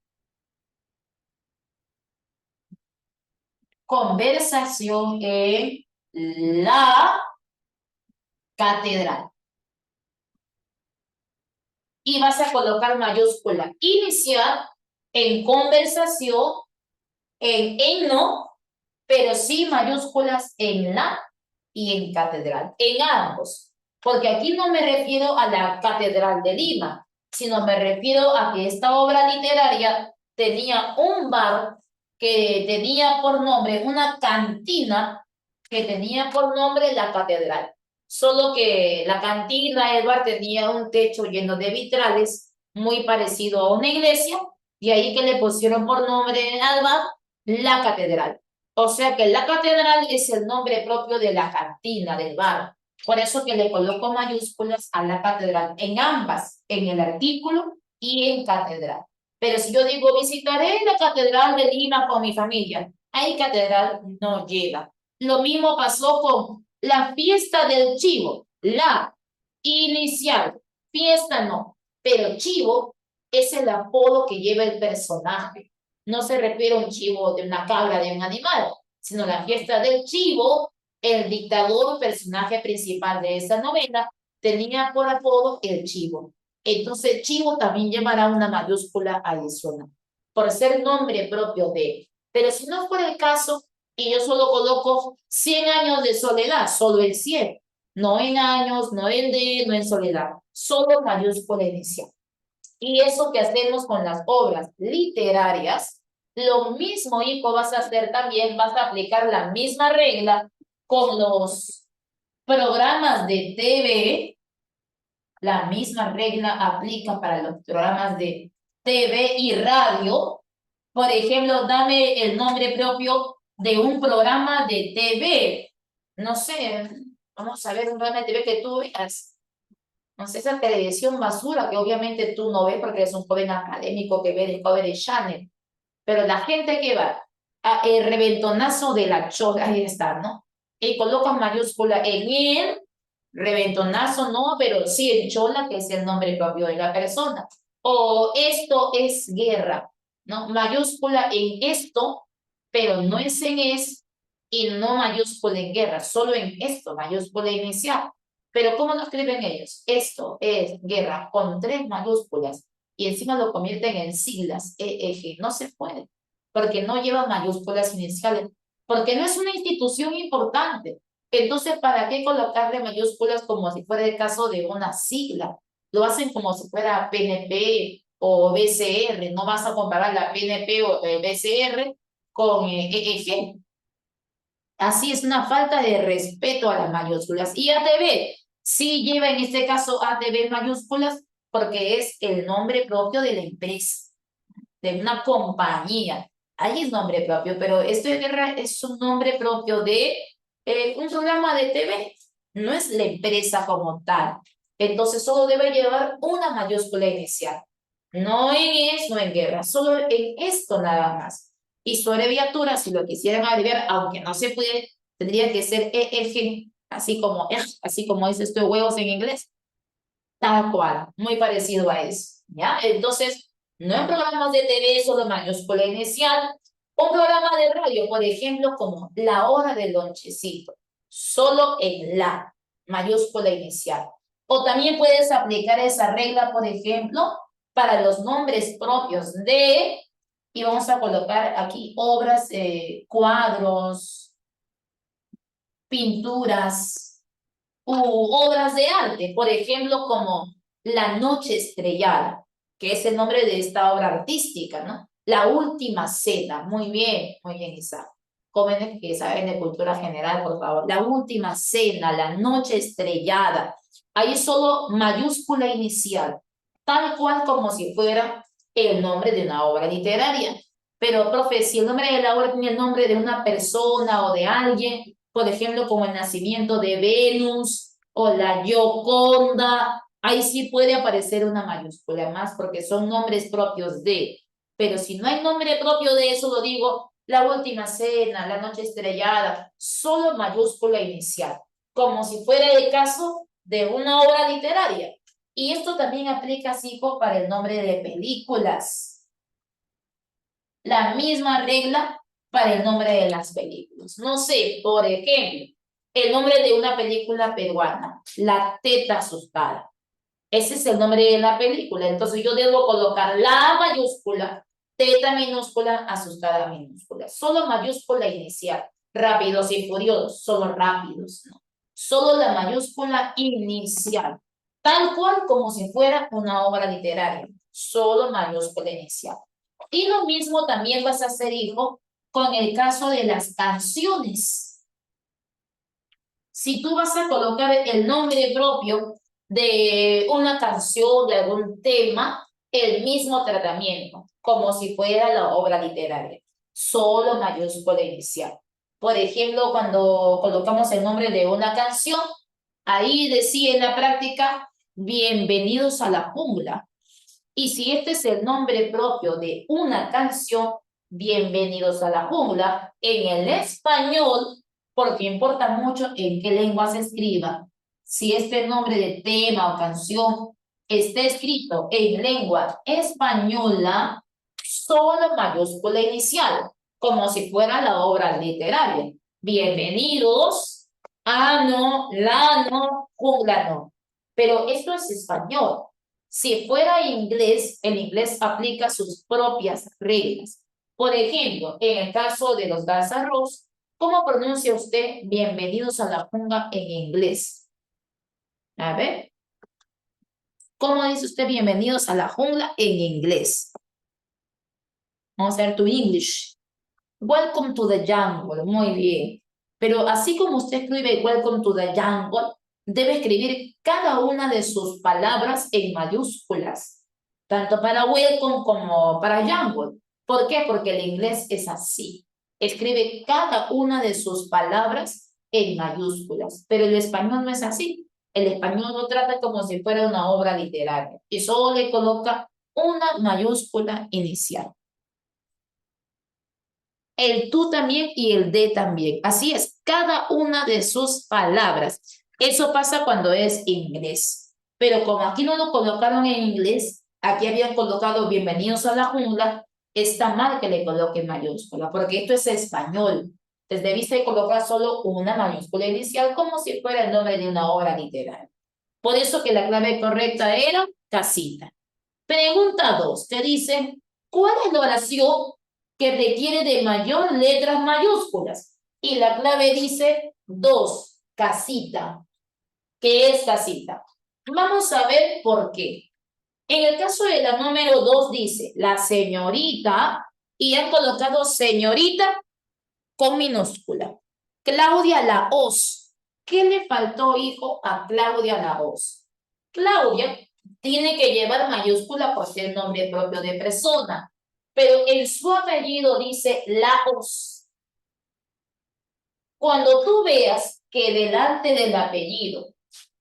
en la catedral. Y vas a colocar mayúscula inicial en conversación, en no, pero sí mayúsculas en la y en catedral, en ambos. Porque aquí no me refiero a la Catedral de Lima, sino me refiero a que esta obra literaria tenía un bar que tenía por nombre, una cantina que tenía por nombre la catedral. Solo que la cantina, el bar, tenía un techo lleno de vitrales, muy parecido a una iglesia, y ahí que le pusieron por nombre al bar la catedral. O sea que la catedral es el nombre propio de la cantina, del bar. Por eso que le coloco mayúsculas a la catedral en ambas, en el artículo y en catedral. Pero si yo digo visitaré la catedral de Lima con mi familia, ahí catedral no llega. Lo mismo pasó con la fiesta del chivo, la inicial, fiesta no, pero chivo es el apodo que lleva el personaje. No se refiere a un chivo de una cabra, de un animal, sino la fiesta del chivo, el dictador, personaje principal de esa novela, tenía por apodo el chivo. Entonces, chivo también llevará una mayúscula adicional, por ser nombre propio de él. Pero si no fuera el caso, y yo solo coloco 100 años de soledad, solo el 100, no en años, no en de, no en soledad, solo mayúscula inicial. Y eso que hacemos con las obras literarias, lo mismo, hijo, vas a hacer también, vas a aplicar la misma regla con los programas de TV. La misma regla aplica para los programas de TV y radio. Por ejemplo, dame el nombre propio de un programa de TV. No sé, vamos a ver un programa de TV que tú veas. No sé, esa televisión basura que obviamente tú no ves porque eres un joven académico que ve Discovery Channel. Pero la gente que va a el reventonazo de la chola, ahí está, ¿no? Y colocan mayúscula en el reventonazo, no, pero sí en chola, que es el nombre propio de la persona. O esto es guerra, ¿no? Mayúscula en esto, pero no es en es y no mayúscula en guerra, solo en esto, mayúscula inicial. Pero ¿cómo lo escriben ellos? Esto es guerra con 3 mayúsculas y encima lo convierten en siglas, EEG. No se puede, porque no lleva mayúsculas iniciales, porque no es una institución importante. Entonces, ¿para qué colocarle mayúsculas como si fuera el caso de una sigla? Lo hacen como si fuera PNP o BCR. No vas a comparar la PNP o el BCR con EEG. Así es una falta de respeto a las mayúsculas. Y ATV, sí lleva en este caso ATV mayúsculas porque es el nombre propio de la empresa, de una compañía. Ahí es nombre propio, pero esto de guerra es un nombre propio de un programa de TV, no es la empresa como tal. Entonces solo debe llevar una mayúscula inicial. No en es, no en guerra, solo en esto nada más. Y su abreviatura, si lo quisieran abreviar, aunque no se puede, tendría que ser EG, así como dice esto de huevos en inglés. Tal cual, muy parecido a eso, ¿ya? Entonces, no en programas de TV solo mayúscula inicial, un programa de radio, por ejemplo, como La Hora del Lonchecito, solo en la mayúscula inicial. O también puedes aplicar esa regla, por ejemplo, para los nombres propios de, y vamos a colocar aquí obras, cuadros, pinturas, obras de arte, por ejemplo, como La Noche Estrellada, que es el nombre de esta obra artística, ¿no? La Última Cena, muy bien, Isa. Jóvenes que saben de cultura general, por favor. La Última Cena, La Noche Estrellada. Ahí solo mayúscula inicial, tal cual como si fuera el nombre de una obra literaria. Pero, profe, si el nombre de la obra tiene el nombre de una persona o de alguien, por ejemplo, como el nacimiento de Venus o la Gioconda, ahí sí puede aparecer una mayúscula más porque son nombres propios de. Pero si no hay nombre propio de eso, lo digo, la última cena, la noche estrellada, solo mayúscula inicial, como si fuera el caso de una obra literaria. Y esto también aplica, hijo, para el nombre de películas. La misma regla para el nombre de las películas. No sé, por ejemplo, el nombre de una película peruana, La Teta Asustada. Ese es el nombre de la película. Entonces yo debo colocar la mayúscula, teta minúscula, asustada minúscula. Solo mayúscula inicial. Rápidos y furiosos, solo rápidos, ¿no? Solo la mayúscula inicial. Tal cual como si fuera una obra literaria. Solo mayúscula inicial. Y lo mismo también vas a hacer, hijo, con el caso de las canciones. Si tú vas a colocar el nombre propio de una canción, de algún tema, el mismo tratamiento, como si fuera la obra literaria, solo mayúscula inicial. Por ejemplo, cuando colocamos el nombre de una canción, ahí decía en la práctica, bienvenidos a la jungla. Y si este es el nombre propio de una canción, bienvenidos a la jungla, en el español, porque importa mucho en qué lengua se escriba, si este nombre de tema o canción está escrito en lengua española, solo mayúscula inicial, como si fuera la obra literaria. Bienvenidos, ano, lano, jungla no. Pero esto es español. Si fuera inglés, el inglés aplica sus propias reglas. Por ejemplo, en el caso de los Guns N' Roses, ¿cómo pronuncia usted bienvenidos a la jungla en inglés? A ver, ¿cómo dice usted bienvenidos a la jungla en inglés? Vamos a ver tu English. Welcome to the jungle. Muy bien. Pero así como usted escribe welcome to the jungle, debe escribir cada una de sus palabras en mayúsculas, tanto para welcome como para jungle. ¿Por qué? Porque el inglés es así. Escribe cada una de sus palabras en mayúsculas, pero el español no es así. El español lo trata como si fuera una obra literaria y solo le coloca una mayúscula inicial. El tú también y el de también. Así es, cada una de sus palabras. Eso pasa cuando es inglés. Pero como aquí no lo colocaron en inglés, aquí habían colocado bienvenidos a la jungla, está mal que le coloquen mayúscula, porque esto es español. Entonces debiste colocar solo una mayúscula inicial como si fuera el nombre de una obra literaria. Por eso que la clave correcta era casita. Pregunta 2, te dice, ¿cuál es la oración que requiere de mayor letras mayúsculas? Y la clave dice 2, casita. ¿Qué es casita? Vamos a ver por qué. En el caso de la número 2 dice, la señorita, y han colocado señorita con minúscula. Claudia Laos. ¿Qué le faltó, hijo, a Claudia Laos? Claudia tiene que llevar mayúscula por ser nombre propio de persona, pero en su apellido dice Laos. Cuando tú veas que delante del apellido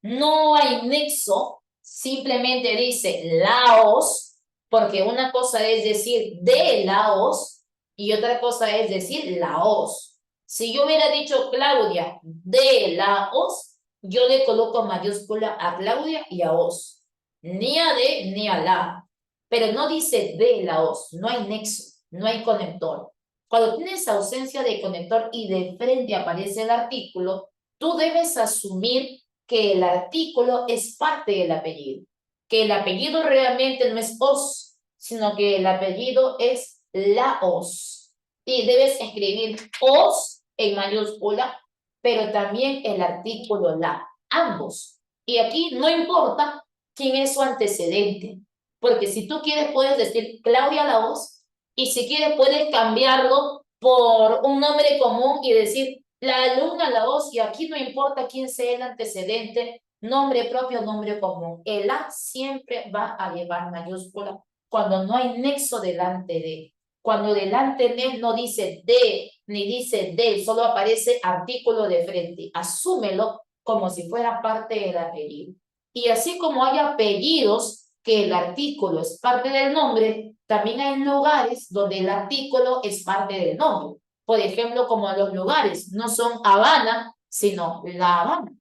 no hay nexo, simplemente dice Laos, porque una cosa es decir de Laos y otra cosa es decir Laos. Si yo hubiera dicho Claudia de Laos, yo le coloco mayúscula a Claudia y a os. Ni a de ni a la. Pero no dice de Laos, no hay nexo, no hay conector. Cuando tienes ausencia de conector y de frente aparece el artículo, tú debes asumir que el artículo es parte del apellido, que el apellido realmente no es os, sino que el apellido es Laos. Y debes escribir os en mayúscula, pero también el artículo la. ambos. Y aquí no importa quién es su antecedente, porque si tú quieres puedes decir Claudia Laos y si quieres puedes cambiarlo por un nombre común y decir la alumna Laos y aquí no importa quién sea el antecedente, nombre propio, nombre común. El A siempre va a llevar mayúscula cuando no hay nexo delante de. Cuando delante de él no dice de ni dice del, solo aparece artículo de frente. Asúmelo como si fuera parte del apellido. Y así como hay apellidos que el artículo es parte del nombre, también hay lugares donde el artículo es parte del nombre. Por ejemplo, como los lugares no son Habana, sino La Habana.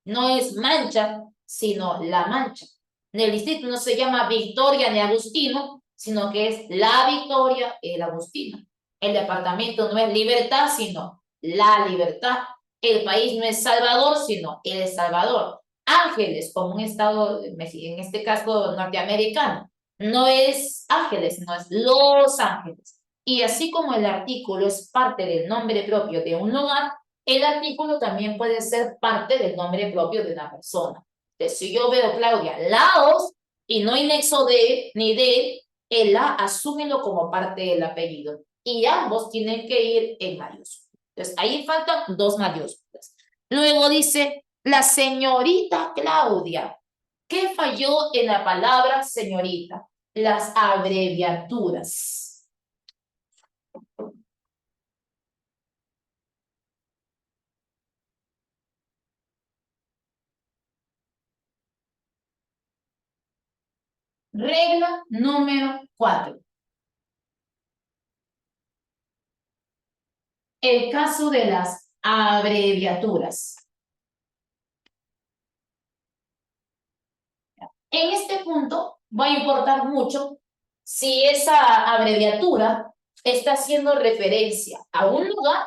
No es Mancha, sino La Mancha. El distrito no se llama Victoria ni Agustino, sino que es La Victoria, el Agustino. El departamento no es Libertad, sino La Libertad. El país no es Salvador, sino El Salvador. Ángeles, como un estado, en este caso norteamericano, no es Ángeles, sino es Los Ángeles. Y así como el artículo es parte del nombre propio de un lugar, el artículo también puede ser parte del nombre propio de una persona. Entonces, si yo veo Claudia Laos y no hay nexo de ni de, el la asúmelo como parte del apellido. Y ambos tienen que ir en mayúsculas. Entonces, ahí faltan dos mayúsculas. Luego dice, la señorita Claudia. ¿Qué falló en la palabra señorita? Las abreviaturas. Regla número 4. El caso de las abreviaturas. En este punto va a importar mucho si esa abreviatura está haciendo referencia a un lugar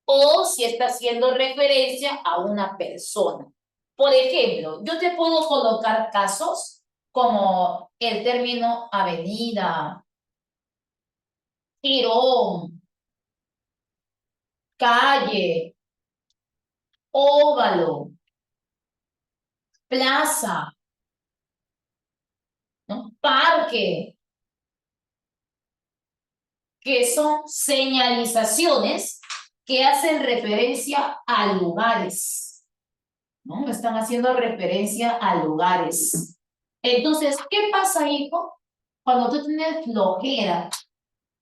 o si está haciendo referencia a una persona. Por ejemplo, yo te puedo colocar casos como el término avenida, jirón, calle, óvalo, plaza, ¿no? Parque, que son señalizaciones que hacen referencia a lugares, ¿no? Están haciendo referencia a lugares. Entonces, ¿qué pasa, hijo? Cuando tú tienes flojera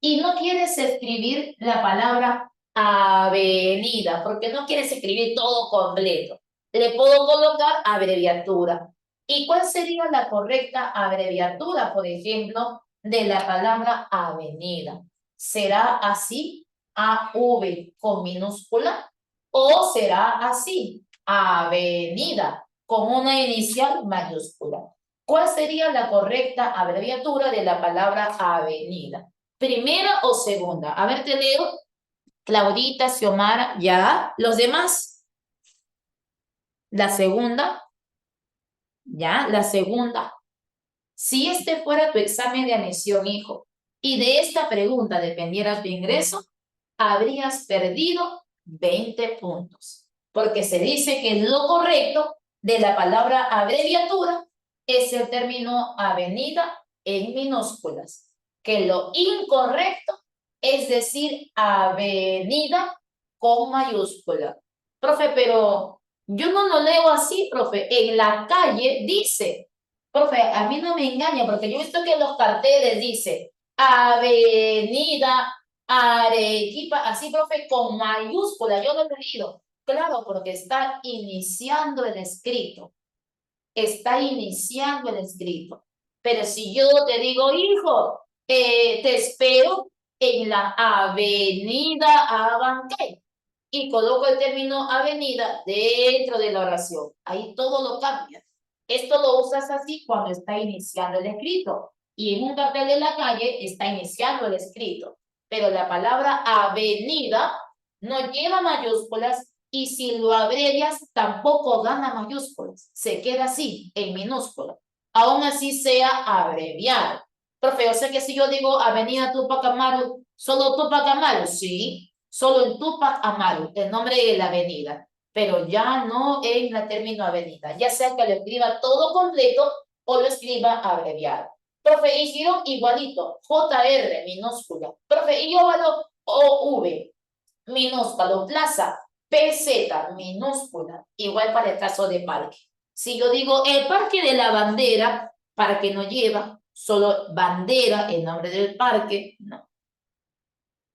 y no quieres escribir la palabra avenida, porque no quieres escribir todo completo. Le puedo colocar abreviatura. ¿Y cuál sería la correcta abreviatura, por ejemplo, de la palabra avenida? ¿Será así, AV con minúscula? ¿O será así, avenida con una inicial mayúscula? ¿Cuál sería la correcta abreviatura de la palabra avenida? ¿Primera o segunda? A ver, te leo. Claudita, Xiomara, ya. ¿Los demás? La segunda, ya. La segunda. Si este fuera tu examen de admisión, hijo, y de esta pregunta dependiera tu ingreso, habrías perdido 20 puntos. Porque se dice que lo correcto de la palabra abreviatura es el término avenida en minúsculas. Que lo incorrecto es decir avenida con mayúscula. Profe, pero yo no lo leo así, profe. En la calle dice. Profe, a mí no me engaña porque yo he visto que en los carteles dice Avenida Arequipa, así, profe, con mayúscula, yo lo he leído. Claro, porque está iniciando el escrito. Está iniciando el escrito. Pero si yo te digo, hijo, te espero en la avenida Abancay y coloco el término avenida dentro de la oración. Ahí todo lo cambia. Esto lo usas así cuando está iniciando el escrito. Y en un cartel de la calle está iniciando el escrito. Pero la palabra avenida no lleva mayúsculas y si lo abrevias tampoco gana mayúsculas. Se queda así, en minúscula. Aún así sea abreviado. Profe, o sea que si yo digo Avenida Tupac Amaru, ¿solo Tupac Amaru? Sí, solo en Tupac Amaru, el nombre de la avenida. pero ya no en la término avenida, ya sea que lo escriba todo completo o lo escriba abreviado. Profe, hicieron igualito, JR minúscula, profe, y óvalo OV minúsculo, plaza, PZ minúscula, igual para el caso de parque. Si yo digo el parque de la bandera, para que no lleva solo bandera, el nombre del parque, no.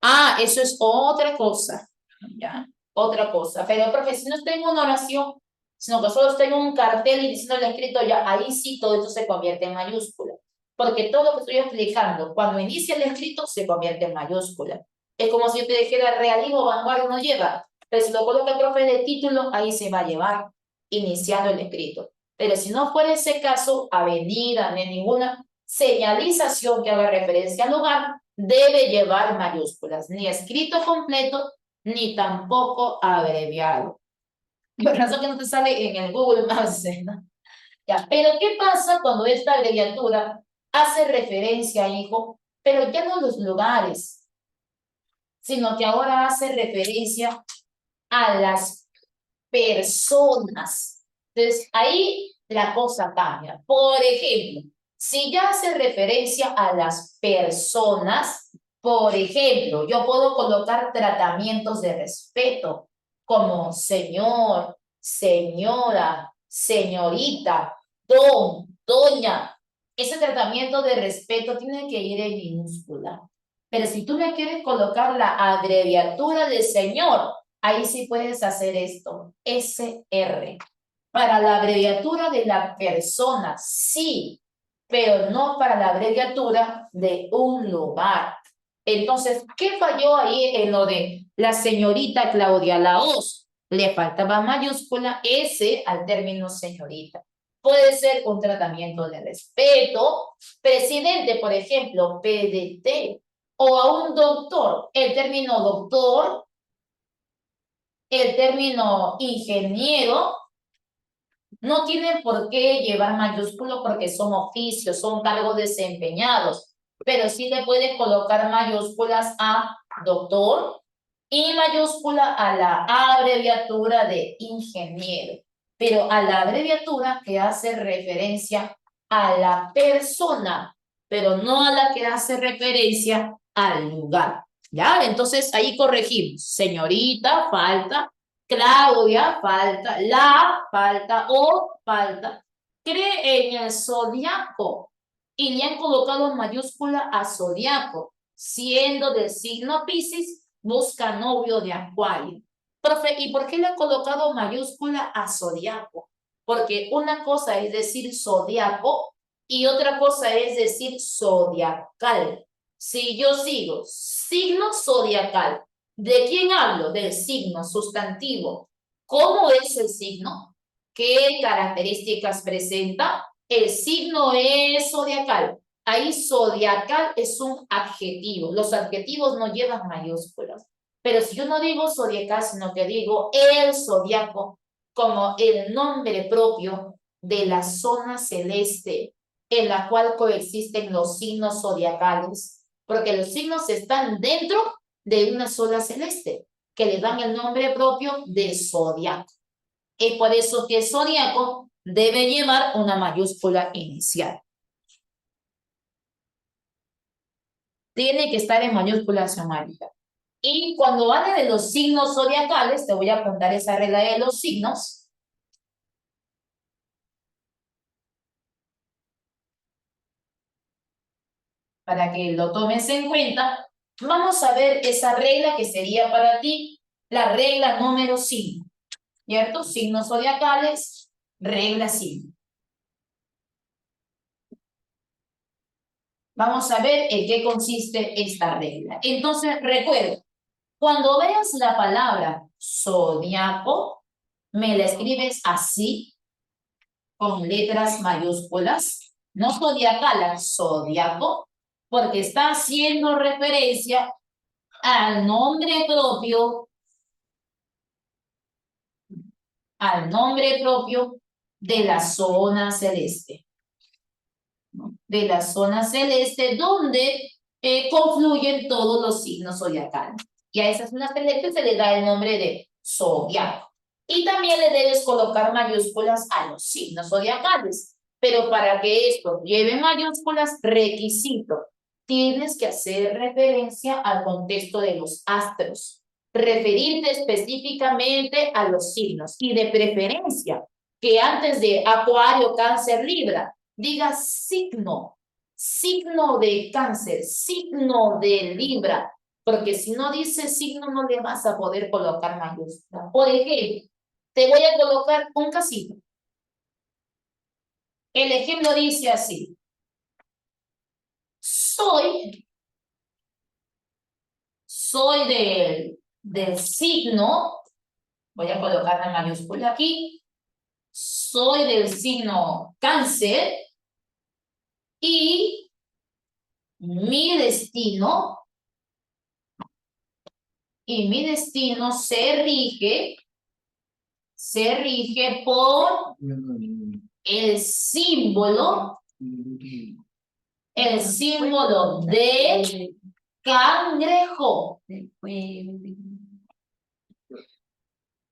Ah, eso es otra cosa, ya, otra cosa. Pero, profe, si no tengo una oración, sino que solo tengo un cartel y diciendo el escrito, ya ahí sí todo esto se convierte en mayúscula. Porque todo lo que estoy explicando, cuando inicia el escrito, se convierte en mayúscula. Es como si yo te dijera realismo, vanguardia no lleva. Pero si lo coloca el profe de título, ahí se va a llevar, iniciando el escrito. Pero si no fuera ese caso, avenida, ni ninguna señalización que haga referencia al lugar, debe llevar mayúsculas, ni escrito completo, ni tampoco abreviado. Por razón que no te sale en el Google Maps, ¿no? Ya, pero ¿qué pasa cuando esta abreviatura hace referencia, hijo, pero ya no a los lugares, sino que ahora hace referencia a las personas? Entonces, ahí la cosa cambia. Por ejemplo, si ya hace referencia a las personas, por ejemplo, yo puedo colocar tratamientos de respeto como señor, señora, señorita, don, doña. Ese tratamiento de respeto tiene que ir en minúscula. Pero si tú me quieres colocar la abreviatura de señor, ahí sí puedes hacer esto, SR. Para la abreviatura de la persona, sí, pero no para la abreviatura de un lugar. Entonces, ¿qué falló ahí en lo de la señorita Claudia Laos? Le faltaba mayúscula S al término señorita. Puede ser un tratamiento de respeto, presidente, por ejemplo, PDT, o a un doctor, el término doctor, el término ingeniero, no tienen por qué llevar mayúsculo porque son oficios, son cargos desempeñados, pero sí le puedes colocar mayúsculas a doctor y mayúscula a la abreviatura de ingeniero, pero a la abreviatura que hace referencia a la persona, pero no a la que hace referencia al lugar. ¿Ya? Entonces ahí corregimos. Señorita, falta. Claudia, falta. La, falta. O, falta. Cree en el zodiaco. Y le han colocado mayúscula a zodiaco. Siendo del signo Piscis, busca novio de Acuario. Profe, ¿y por qué le han colocado mayúscula a zodiaco? Porque una cosa es decir zodiaco y otra cosa es decir zodiacal. Si yo sigo signo zodiacal, ¿de quién hablo? Del signo sustantivo. ¿Cómo es el signo? ¿Qué características presenta? El signo es zodiacal. Ahí zodiacal es un adjetivo. Los adjetivos no llevan mayúsculas. Pero si yo no digo zodiacal, sino que digo el zodiaco como el nombre propio de la zona celeste en la cual coexisten los signos zodiacales, porque los signos están dentro de una sola celeste, que le dan el nombre propio de zodiaco. Es por eso que el zodiaco debe llevar una mayúscula inicial. Tiene que estar en mayúscula somática. Y cuando hable de los signos zodiacales, te voy a contar esa regla de los signos. Para que lo tomes en cuenta, vamos a ver esa regla que sería para ti la regla número 5, ¿cierto? Signos zodiacales, regla 5. Vamos a ver en qué consiste esta regla. Entonces, recuerda, cuando veas la palabra zodiaco, me la escribes así, con letras mayúsculas, no zodiacal, zodiaco, porque está haciendo referencia al nombre propio de la zona celeste, ¿no? De la zona celeste donde confluyen todos los signos zodiacales. Y a esas zonas celestes se le da el nombre de zodiaco. Y también le debes colocar mayúsculas a los signos zodiacales. Pero para que esto lleve mayúsculas, requisito, tienes que hacer referencia al contexto de los astros, referirte específicamente a los signos y de preferencia que antes de Acuario, Cáncer, Libra, digas signo, signo de Cáncer, signo de Libra, porque si no dice signo no le vas a poder colocar mayúscula. Por ejemplo, te voy a colocar un casito. El ejemplo dice así: soy del signo, voy a colocar la mayúscula aquí, soy del signo Cáncer y mi destino, se rige por el símbolo de cangrejo.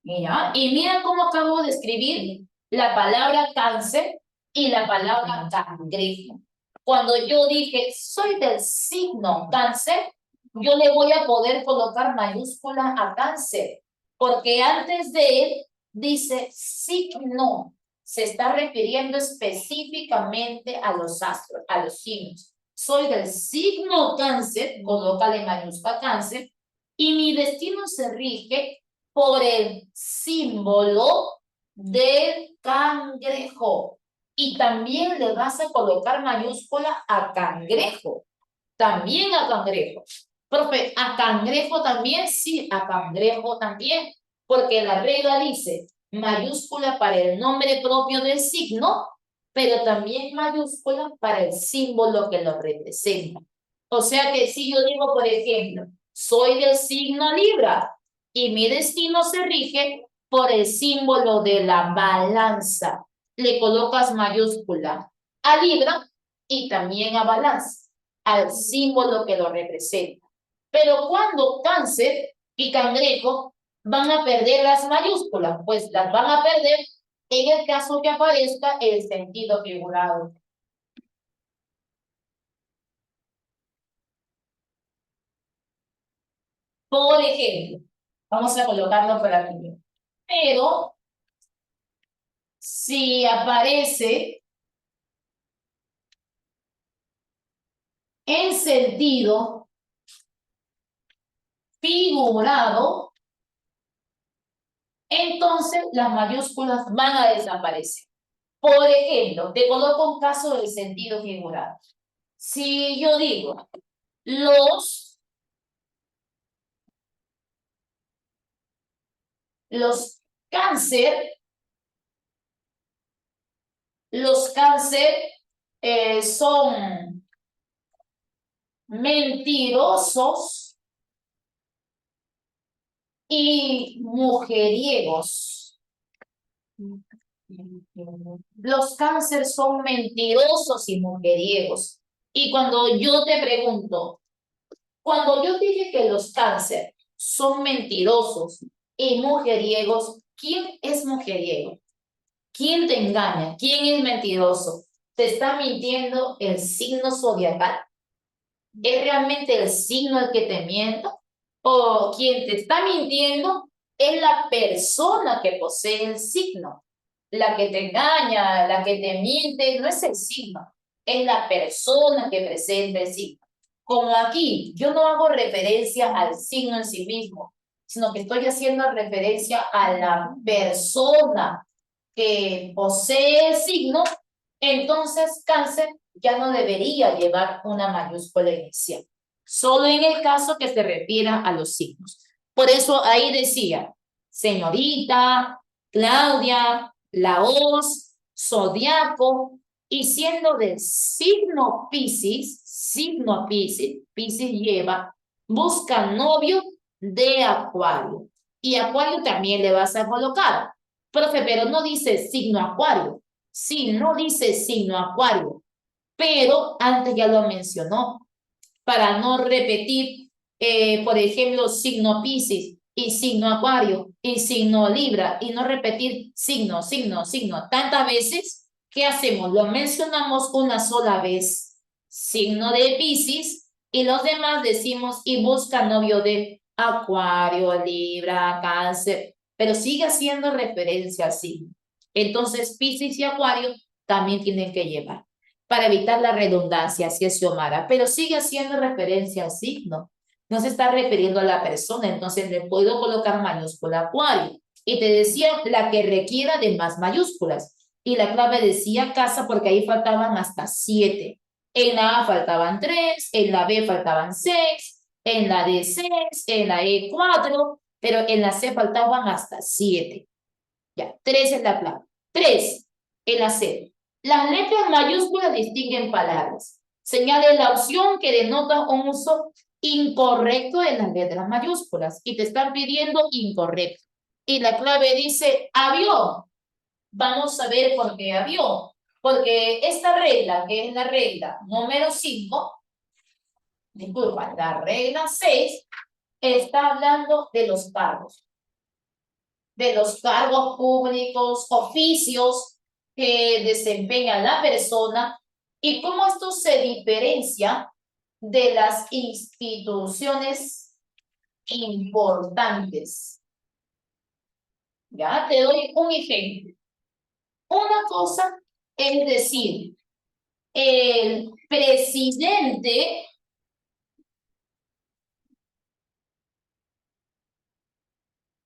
Mira, y mira cómo acabo de escribir la palabra cáncer y la palabra cangrejo. Cuando yo dije soy del signo cáncer, yo le voy a poder colocar mayúscula a cáncer, porque antes de él dice signo, se está refiriendo específicamente a los astros, a los signos. Soy del signo cáncer, colócale mayúscula cáncer, y mi destino se rige por el símbolo del cangrejo. Y también le vas a colocar mayúscula a cangrejo. También a cangrejo. Profe, ¿a cangrejo también? Sí, a cangrejo también. Porque la regla dice mayúscula para el nombre propio del signo, pero también mayúscula para el símbolo que lo representa. O sea que si yo digo, por ejemplo, soy del signo Libra y mi destino se rige por el símbolo de la balanza, le colocas mayúscula a Libra y también a balanza, al símbolo que lo representa. Pero cuando Cáncer y Cangrejo van a perder las mayúsculas, pues las van a perder en el caso que aparezca el sentido figurado. Por ejemplo, vamos a colocarlo por aquí. Pero si aparece en sentido figurado, entonces las mayúsculas van a desaparecer. Por ejemplo, te coloco un caso del sentido figurado. Si yo digo, los cáncer, son mentirosos y mujeriegos. Los cáncer son mentirosos y mujeriegos. Y cuando yo te pregunto, cuando yo dije que los cáncer son mentirosos y mujeriegos, ¿quién es mujeriego? ¿Quién te engaña? ¿Quién es mentiroso? ¿Te está mintiendo el signo zodiacal? ¿Es realmente el signo el que te miente? ¿O quien te está mintiendo es la persona que posee el signo? La que te engaña, la que te miente, no es el signo, es la persona que presenta el signo. Como aquí, yo no hago referencia al signo en sí mismo, sino que estoy haciendo referencia a la persona que posee el signo, entonces cáncer ya no debería llevar una mayúscula inicial, solo en el caso que se refiera a los signos. Por eso ahí decía, señorita, Claudia, la hoz, zodiaco, y siendo del signo Piscis, Piscis lleva, busca novio de Acuario. Y Acuario también le vas a colocar. Profe, pero no dice signo Acuario. Sí, no dice signo Acuario, pero antes ya lo mencionó, para no repetir, por ejemplo, signo Piscis. y signo Acuario, y signo Libra, y no repetir signo, signo, signo tantas veces. ¿Qué hacemos? Lo mencionamos una sola vez, signo de Piscis, y los demás decimos y busca novio de Acuario, Libra, Cáncer, pero sigue haciendo referencia al signo. Entonces, Piscis y Acuario también tienen que llevar, para evitar la redundancia, así es Xiomara, pero sigue haciendo referencia al signo. No se está refiriendo a la persona, entonces le puedo colocar mayúscula Acuario. Y te decía la que requiera de más mayúsculas. Y la clave decía casa porque ahí faltaban hasta 7. En la A faltaban 3, en la B faltaban 6, en la D 6, en la E 4, pero en la C faltaban hasta 7. Ya, 3 es la clave. 3 en la C. Las letras mayúsculas distinguen palabras. Señale la opción que denota un uso incorrecto de las letras mayúsculas y te están pidiendo incorrecto. Y la clave dice avión. Vamos a ver por qué avión. Porque esta regla, que es la regla número 5, disculpa, la regla 6, está hablando de los cargos públicos, oficios que desempeña la persona y cómo esto se diferencia de las instituciones importantes. Ya te doy un ejemplo. Una cosa es decir, el presidente,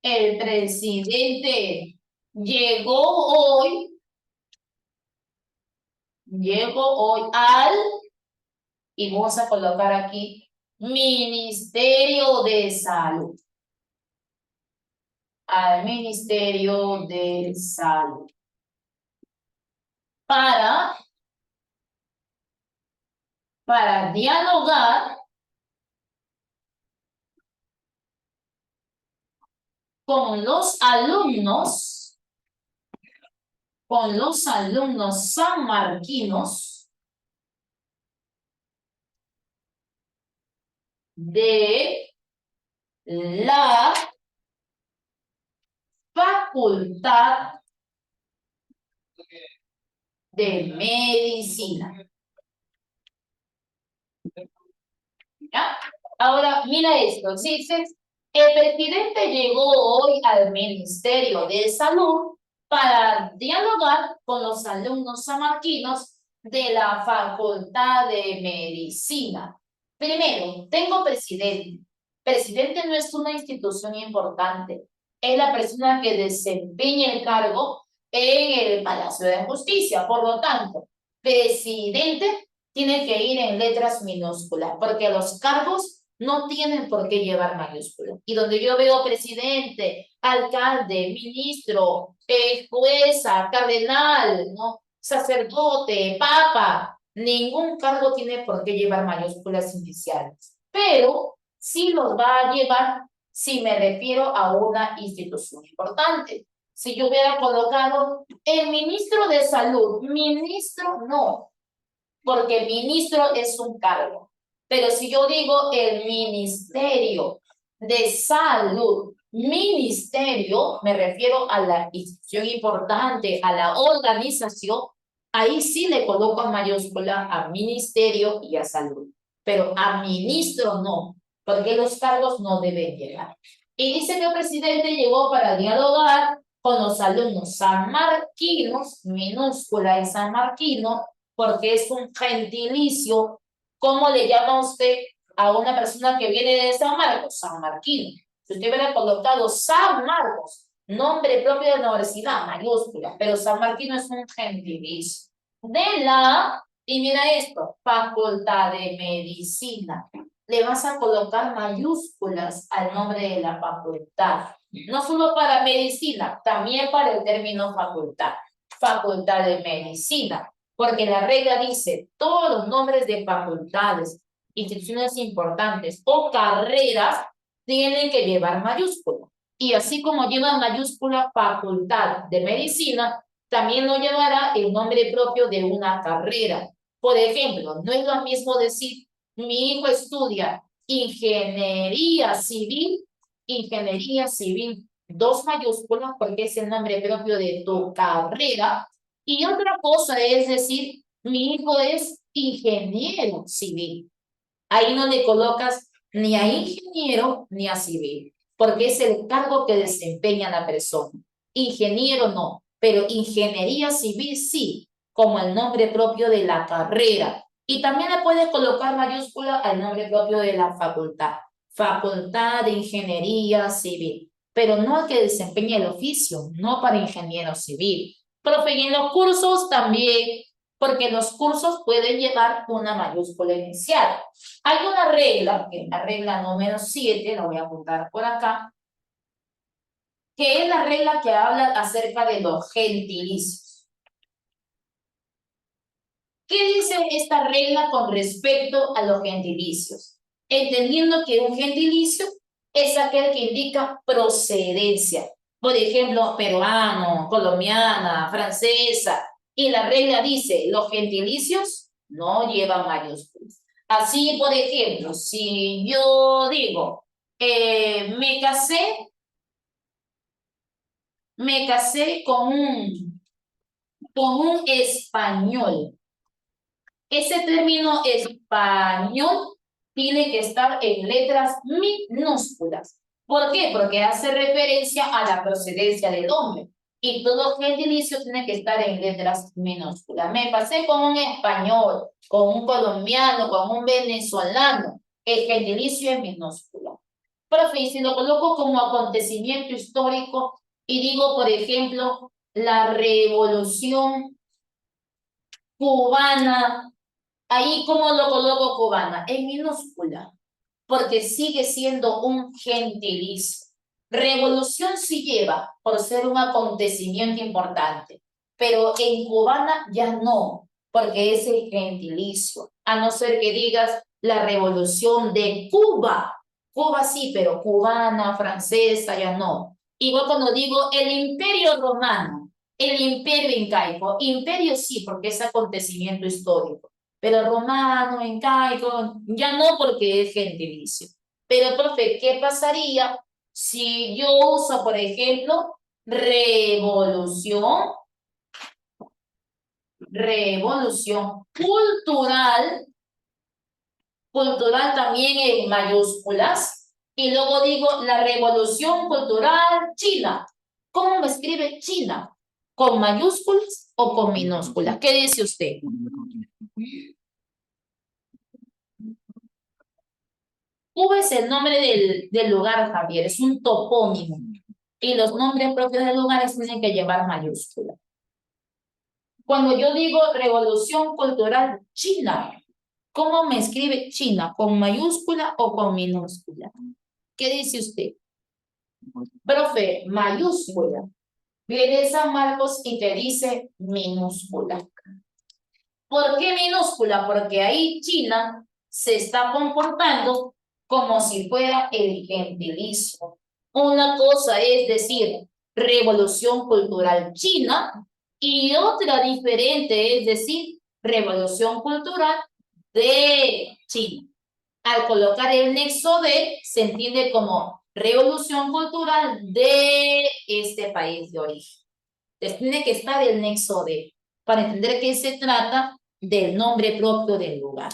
el presidente llegó hoy, llegó hoy al, y vamos a colocar aquí, Ministerio de Salud, al Ministerio de Salud, para, para dialogar con los alumnos sanmarquinos de la Facultad de Medicina. ¿Ya? Ahora, mira esto. Dices, el presidente llegó hoy al Ministerio de Salud para dialogar con los alumnos sanmarquinos de la Facultad de Medicina. Primero, tengo presidente. Presidente no es una institución importante. Es la persona que desempeña el cargo en el Palacio de Justicia. Por lo tanto, presidente tiene que ir en letras minúsculas, porque los cargos no tienen por qué llevar mayúsculas. Y donde yo veo presidente, alcalde, ministro, jueza, cardenal, ¿no? Sacerdote, papa, ningún cargo tiene por qué llevar mayúsculas iniciales. Pero sí los va a llevar si me refiero a una institución importante. Si yo hubiera colocado el ministro de salud, ministro no, porque ministro es un cargo. Pero si yo digo el Ministerio de Salud, ministerio, me refiero a la institución importante, a la organización, ahí sí le coloco en mayúscula a ministerio y a salud. Pero a ministro no, porque los cargos no deben llegar. Y dice que el presidente llegó para dialogar con los alumnos sanmarquinos, minúscula en sanmarquino, porque es un gentilicio. ¿Cómo le llama usted a una persona que viene de San Marcos? San Marquino. Si usted hubiera colocado San Marcos, nombre propio de la universidad, mayúscula, pero San Marquino es un gentilicio. De la, y mira esto, Facultad de Medicina. Le vas a colocar mayúsculas al nombre de la facultad. No solo para medicina, también para el término facultad. Facultad de Medicina. Porque la regla dice, todos los nombres de facultades, instituciones importantes o carreras tienen que llevar mayúscula. Y así como lleva mayúscula Facultad de Medicina, también lo llevará el nombre propio de una carrera. Por ejemplo, no es lo mismo decir, mi hijo estudia ingeniería civil ingeniería civil, 2 mayúsculas, porque es el nombre propio de tu carrera. Y otra cosa es decir, mi hijo es ingeniero civil. Ahí no le colocas ni a ingeniero ni a civil, porque es el cargo que desempeña la persona. Ingeniero no, pero ingeniería civil sí, como el nombre propio de la carrera. Y también le puedes colocar mayúscula al nombre propio de la facultad. Facultad de Ingeniería Civil, pero no al que desempeña el oficio, no para ingeniero civil. Profe, y en los cursos también, porque los cursos pueden llevar una mayúscula inicial. Hay una regla, que es la regla número 7, la voy a apuntar por acá, que es la regla que habla acerca de los gentilicios. ¿Qué dice esta regla con respecto a los gentilicios? Entendiendo que un gentilicio es aquel que indica procedencia. Por ejemplo, peruano, colombiana, francesa. Y la regla dice, los gentilicios no llevan mayúsculas. Así, por ejemplo, si yo digo, me casé con un español. Ese término español tiene que estar en letras minúsculas. ¿Por qué? Porque hace referencia a la procedencia del hombre. Y todo gentilicio tiene que estar en letras minúsculas. Me pasé con un español, con un colombiano, con un venezolano. El gentilicio es minúsculo. Profe, y si lo coloco como acontecimiento histórico y digo, por ejemplo, la revolución cubana. Ahí, ¿cómo lo coloco cubana? En minúscula, porque sigue siendo un gentilicio. Revolución sí lleva por ser un acontecimiento importante, pero en cubana ya no, porque es el gentilicio. A no ser que digas la revolución de Cuba. Cuba sí, pero cubana, francesa, ya no. Igual cuando digo el imperio romano, el imperio incaico, imperio sí, porque es acontecimiento histórico, pero romano, incaico, ya no porque es gentilicio. Pero, profe, ¿qué pasaría si yo uso, por ejemplo, revolución, revolución cultural, cultural también en mayúsculas, y luego digo la revolución cultural china? ¿Cómo me escribe China? ¿Con mayúsculas o con minúsculas? ¿Qué dice usted? Cuba es el nombre del lugar, Javier, es un topónimo. Y los nombres propios de lugares tienen que llevar mayúscula. Cuando yo digo Revolución Cultural China, ¿cómo me escribe China? ¿Con mayúscula o con minúscula? ¿Qué dice usted? Profe, mayúscula. Viene San Marcos y te dice minúscula. ¿Por qué minúscula? Porque ahí China se está comportando como si fuera el gentilicio. Una cosa es decir, Revolución Cultural China y otra diferente es decir, Revolución Cultural de China. Al colocar el nexo de, se entiende como Revolución Cultural de este país de origen. Entonces, tiene que estar el nexo de, para entender que se trata del nombre propio del lugar.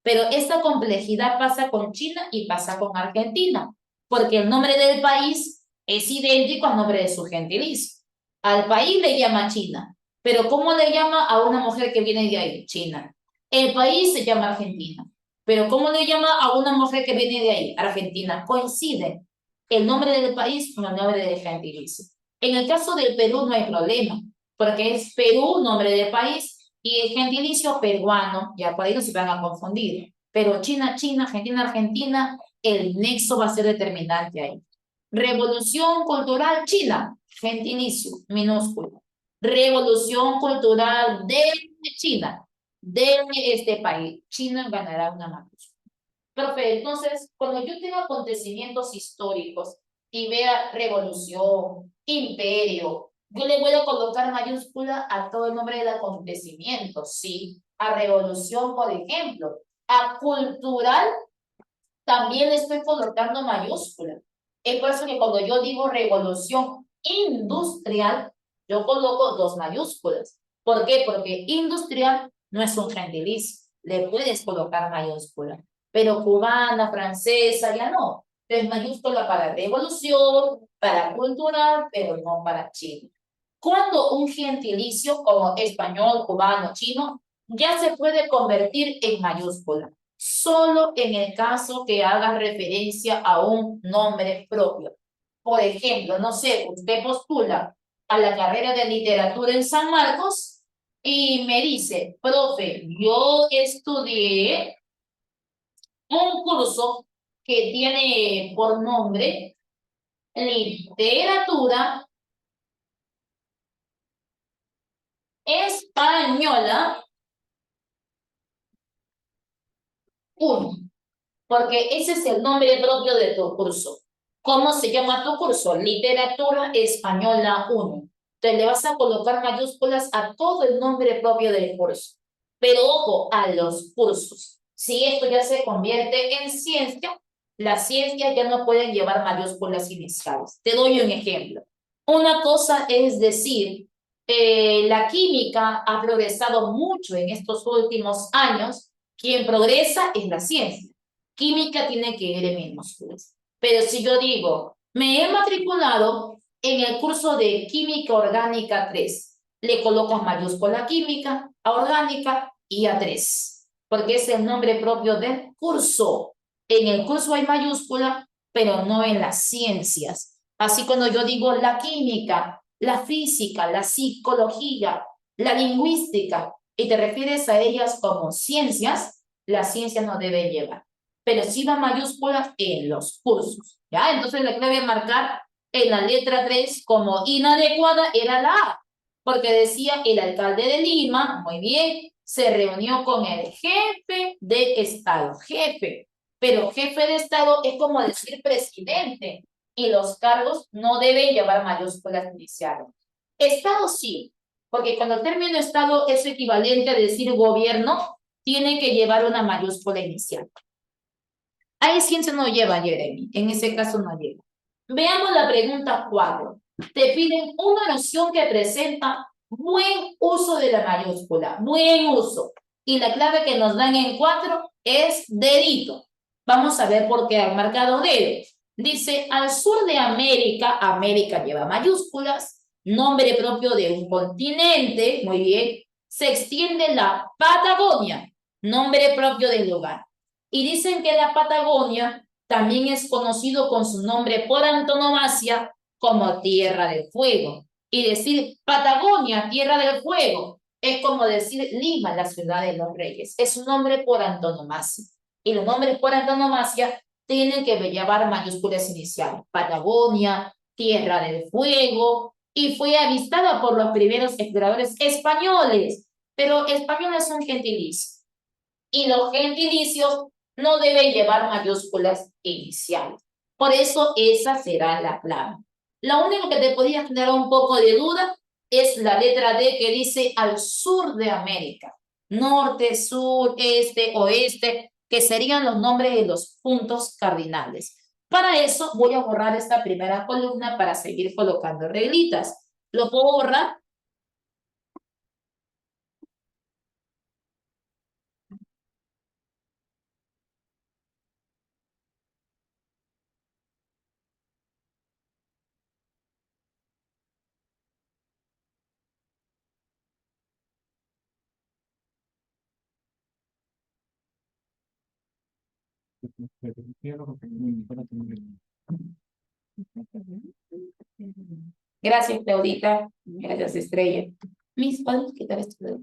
Pero esta complejidad pasa con China y pasa con Argentina, porque el nombre del país es idéntico al nombre de su gentilicio. Al país le llama China, pero ¿cómo le llama a una mujer que viene de ahí? China. El país se llama Argentina, pero ¿cómo le llama a una mujer que viene de ahí? Argentina. Coincide el nombre del país con el nombre del gentilicio. En el caso del Perú no hay problema, porque es Perú, nombre de país, y el gentilicio peruano, ya por ahí no se van a confundir. Pero China, China, Argentina, Argentina, el nexo va a ser determinante ahí. Revolución cultural China, gentilicio, minúsculo. Revolución cultural de China, de este país. China ganará una mayúscula. Profe, entonces, cuando yo tengo acontecimientos históricos y vea revolución, imperio, yo le voy a colocar mayúscula a todo el nombre del acontecimiento, ¿sí? A revolución, por ejemplo. A cultural, también le estoy colocando mayúscula. Es por eso que cuando yo digo revolución industrial, yo coloco dos mayúsculas. ¿Por qué? Porque industrial no es un gentilicio. Le puedes colocar mayúscula. Pero cubana, francesa, ya no. Es mayúscula para revolución, para cultural, pero no para chino. Cuando un gentilicio como español, cubano, chino, ya se puede convertir en mayúscula, solo en el caso que haga referencia a un nombre propio. Por ejemplo, no sé, usted postula a la carrera de literatura en San Marcos y me dice, profe, yo estudié un curso que tiene por nombre literatura española 1, porque ese es el nombre propio de tu curso. ¿Cómo se llama tu curso? Literatura Española 1. Entonces le vas a colocar mayúsculas a todo el nombre propio del curso. Pero ojo, a los cursos. Si esto ya se convierte en ciencia, las ciencias ya no pueden llevar mayúsculas iniciales. Te doy un ejemplo. Una cosa es decir, la química ha progresado mucho en estos últimos años. Quien progresa es la ciencia. Química tiene que ir en minúsculas. Pero si yo digo, me he matriculado en el curso de Química Orgánica 3, le colocas mayúscula química, a orgánica y a 3, porque es el nombre propio del curso. En el curso hay mayúscula, pero no en las ciencias. Así cuando yo digo la química, la física, la psicología, la lingüística, y te refieres a ellas como ciencias, la ciencia no debe llevar, pero sí va mayúsculas en los cursos, ¿ya? Entonces la clave es marcar en la letra 3 como inadecuada era la A, porque decía el alcalde de Lima, muy bien, se reunió con el jefe de Estado, jefe, pero jefe de Estado es como decir presidente, y los cargos no deben llevar mayúsculas iniciales. Estado sí, porque cuando el término Estado es equivalente a decir gobierno, tiene que llevar una mayúscula inicial. Ahí ciencia no lleva, Jeremy. En ese caso no lleva. Veamos la pregunta 4. Te piden una noción que presenta buen uso de la mayúscula. Buen uso. Y la clave que nos dan en 4 es dedito. Vamos a ver por qué han marcado dedo. Dice, al sur de América, América lleva mayúsculas, nombre propio de un continente, muy bien, se extiende la Patagonia, nombre propio del lugar. Y dicen que la Patagonia también es conocido con su nombre por antonomasia como Tierra del Fuego. Y decir Patagonia, Tierra del Fuego, es como decir Lima, la ciudad de los reyes. Es un nombre por antonomasia. Y los nombres por antonomasia tienen que llevar mayúsculas iniciales. Patagonia, Tierra del Fuego, y fue avistada por los primeros exploradores españoles. Pero españoles son gentilicios. Y los gentilicios no deben llevar mayúsculas iniciales. Por eso esa será la clave. Lo único que te podría generar un poco de duda es la letra D que dice al sur de América. Norte, sur, este, oeste, que serían los nombres de los puntos cardinales. Para eso voy a borrar esta primera columna para seguir colocando reglitas. ¿Lo puedo borrar? Gracias, Claudita. Gracias, Estrella. Mis, ¿podemos quitar esto?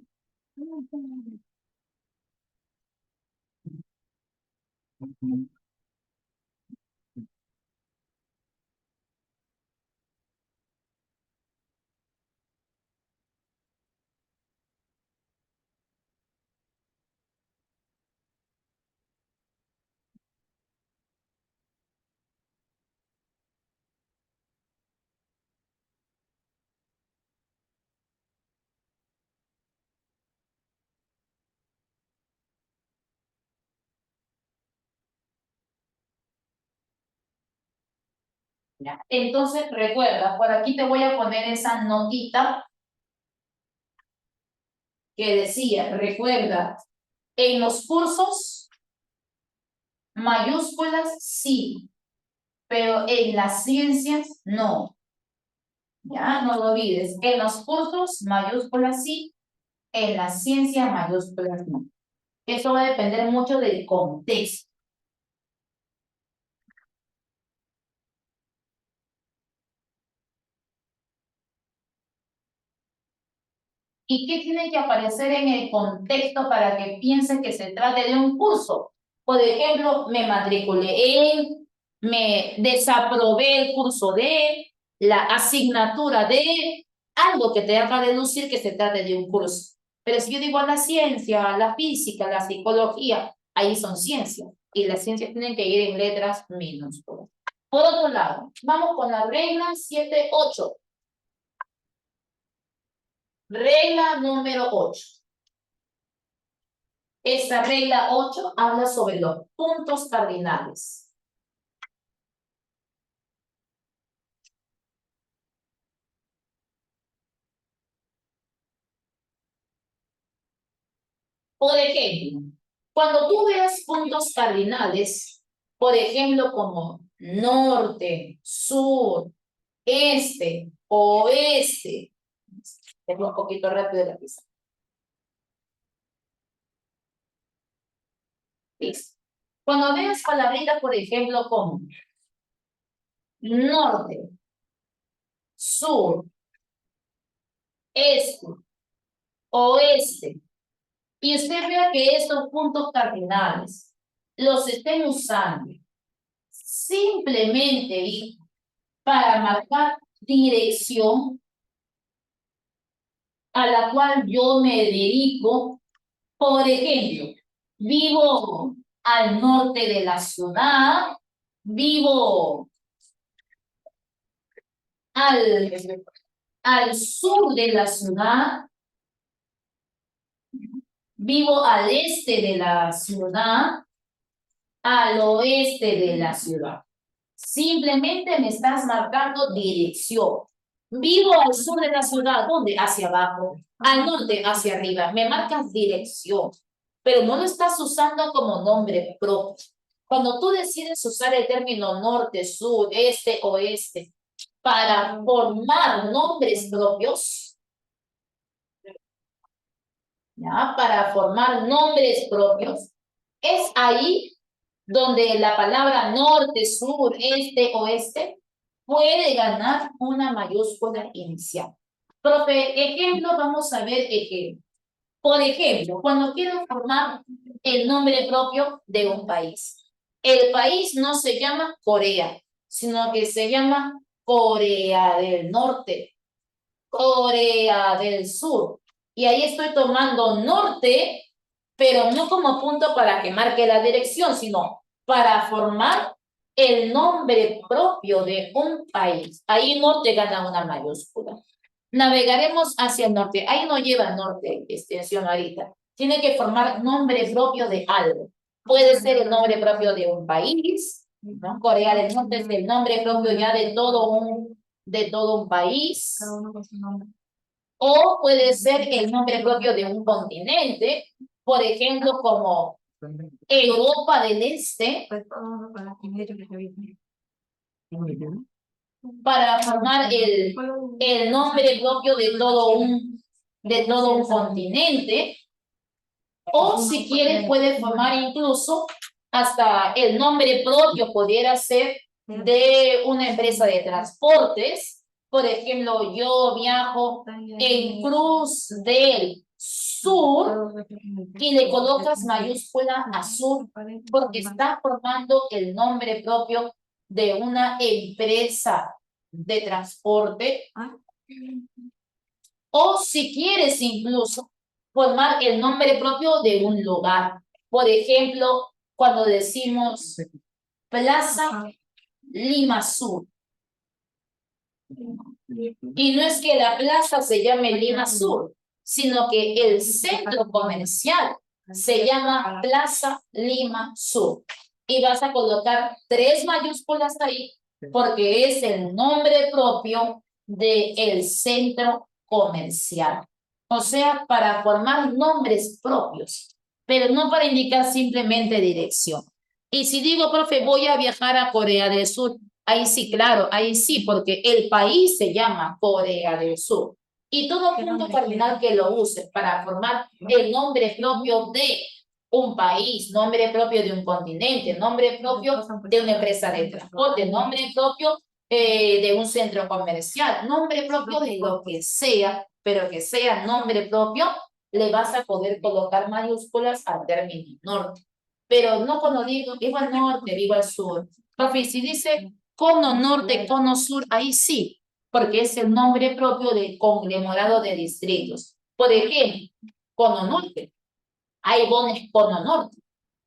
¿Ya? Entonces, recuerda, por aquí te voy a poner esa notita que decía, recuerda, en los cursos, mayúsculas sí, pero en las ciencias no. Ya, no lo olvides. En los cursos, mayúsculas sí, en las ciencias, mayúsculas no. Eso va a depender mucho del contexto. ¿Y qué tiene que aparecer en el contexto para que piensen que se trate de un curso? Por ejemplo, me matriculé en, me desaprobé el curso de, la asignatura de, algo que te haga deducir que se trate de un curso. Pero si yo digo la ciencia, la física, la psicología, ahí son ciencias. Y las ciencias tienen que ir en letras minúsculas. Por otro lado, vamos con la regla 7-8. Regla número 8. Esta regla 8 habla sobre los puntos cardinales. Por ejemplo, cuando tú veas puntos cardinales, por ejemplo, como norte, sur, este, oeste, es un poquito rápido la pista. Listo. Cuando veas palabritas, por ejemplo, como norte, sur, este, oeste, y usted vea que estos puntos cardinales los estén usando simplemente para marcar dirección a la cual yo me dedico. Por ejemplo, vivo al norte de la ciudad, vivo al, al sur de la ciudad, vivo al este de la ciudad, al oeste de la ciudad. Simplemente me estás marcando dirección. Vivo al sur de la ciudad, ¿dónde? Hacia abajo. Al norte, hacia arriba. Me marcas dirección, pero no lo estás usando como nombre propio. Cuando tú decides usar el término norte, sur, este, oeste, para formar nombres propios, ¿ya? Para formar nombres propios, es ahí donde la palabra norte, sur, este, oeste puede ganar una mayúscula inicial. Profe, ejemplo, vamos a ver ejemplo. Por ejemplo, cuando quiero formar el nombre propio de un país. El país no se llama Corea, sino que se llama Corea del Norte, Corea del Sur. Y ahí estoy tomando norte, pero no como punto para que marque la dirección, sino para formar el nombre propio de un país. Ahí norte gana una mayúscula. Navegaremos hacia el norte. Ahí no lleva norte, extensión ahorita. Tiene que formar nombre propio de algo. Puede ser el nombre propio de un país, ¿no? Corea del Norte es el nombre propio ya de todo un país. Cada uno con su nombre. O puede ser el nombre propio de un continente, por ejemplo, como Europa del Este, Pues todo para ellos que viven. para formar el nombre propio de todo un continente. O si quieres, puede formar incluso hasta el nombre propio, pudiera ser de una empresa de transportes. Por ejemplo, yo viajo en Cruz del Sur y le colocas mayúscula azul porque está formando el nombre propio de una empresa de transporte. O si quieres incluso formar el nombre propio de un lugar. Por ejemplo, cuando decimos Plaza Lima Sur. Y no es que la plaza se llame Lima Sur, sino que el centro comercial se llama Plaza Lima Sur. Y vas a colocar 3 mayúsculas ahí porque es el nombre propio del centro comercial. O sea, para formar nombres propios, pero no para indicar simplemente dirección. Y si digo, profe, voy a viajar a Corea del Sur, ahí sí, claro, ahí sí, porque el país se llama Corea del Sur. Y todo punto cardinal que lo use para formar el nombre propio de un país, nombre propio de un continente, nombre propio de una empresa de transporte, nombre propio de un centro comercial, nombre propio de lo que sea, pero que sea nombre propio, le vas a poder colocar mayúsculas al término norte. Pero no cuando digo vivo al norte, vivo al sur. Profe, si dice cono norte, cono sur, ahí sí, porque es el nombre propio del conglomerado de distritos. Por ejemplo, cono norte, hay bones cono norte.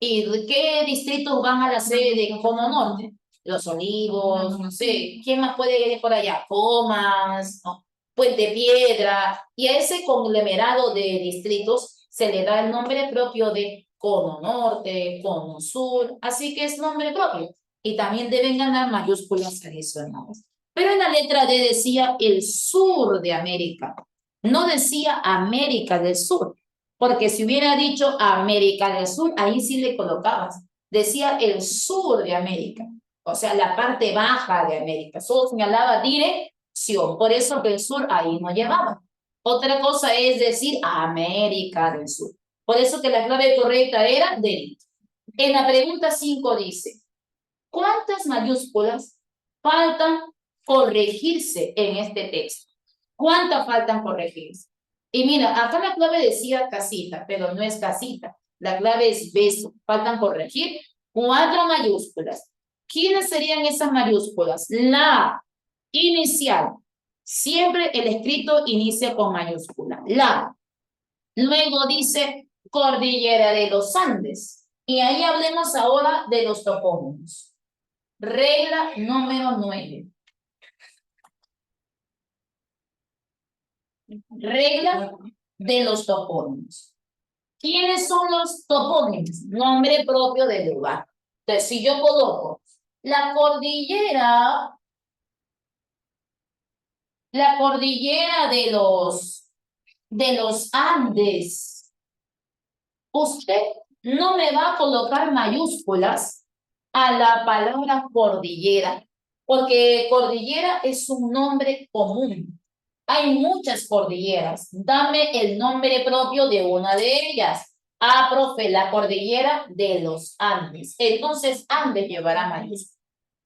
¿Y qué distritos van a la sede de cono norte? Los Olivos, no sé, ¿quién más puede ir por allá? Comas, ¿no? Puente Piedra, y a ese conglomerado de distritos se le da el nombre propio de cono norte, cono sur, así que es nombre propio. Y también deben ganar mayúsculas adicionales. Pero en la letra D decía el sur de América, no decía América del Sur, porque si hubiera dicho América del Sur, ahí sí le colocabas. Decía el sur de América, o sea, la parte baja de América. Solo señalaba dirección, por eso que el sur ahí no llevaba. Otra cosa es decir América del Sur. Por eso que la clave correcta era delito. En la pregunta 5 dice, ¿cuántas mayúsculas faltan corregirse en este texto? ¿Cuántas faltan corregirse? Y mira, acá la clave decía casita, pero no es casita. La clave es beso. Faltan corregir 4 mayúsculas. ¿Quiénes serían esas mayúsculas? La inicial. Siempre el escrito inicia con mayúscula. La. Luego dice Cordillera de los Andes. Y ahí hablemos ahora de los topónimos. Regla número 9. Regla de los topónimos. ¿Quiénes son los topónimos? Nombre propio del lugar. Entonces, si yo coloco la cordillera de los Andes, usted no me va a colocar mayúsculas a la palabra cordillera, porque cordillera es un nombre común. Hay muchas cordilleras. Dame el nombre propio de una de ellas. Ah, profe, la cordillera de los Andes. Entonces, Andes llevará mayúscula,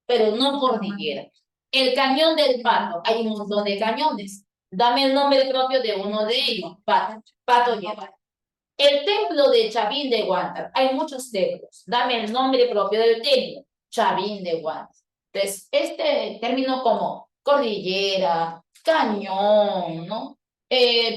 pero no cordillera. El cañón del Pato. Hay un montón de cañones. Dame el nombre propio de uno de ellos. Pato. Pato llevará. El templo de Chavín de Guantar. Hay muchos templos. Dame el nombre propio del templo. Chavín de Guantar. Entonces, este término como cordillera, cañón, ¿no?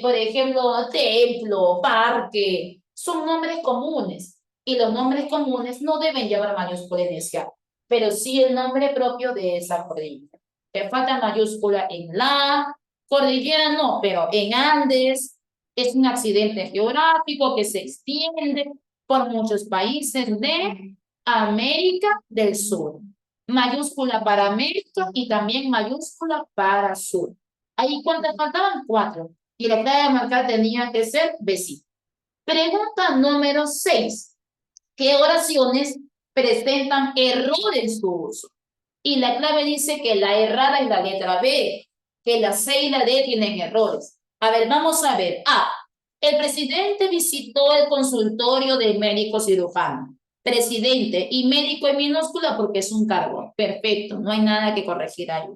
Por ejemplo, templo, parque, son nombres comunes. Y los nombres comunes no deben llevar mayúscula inicial, pero sí el nombre propio de esa cordillera. Te falta mayúscula en la cordillera, no, pero en Andes, es un accidente geográfico que se extiende por muchos países de América del Sur. Mayúscula para América y también mayúscula para Sur. Ahí cuántas faltaban 4. Y la clave de marcar tenía que ser vecino. Pregunta número 6. ¿Qué oraciones presentan error en su uso? Y la clave dice que la errada es la letra B, que la C y la D tienen errores. A ver, vamos a ver. A. El presidente visitó el consultorio del médico cirujano. Presidente y médico en minúscula porque es un cargo. Perfecto, no hay nada que corregir ahí.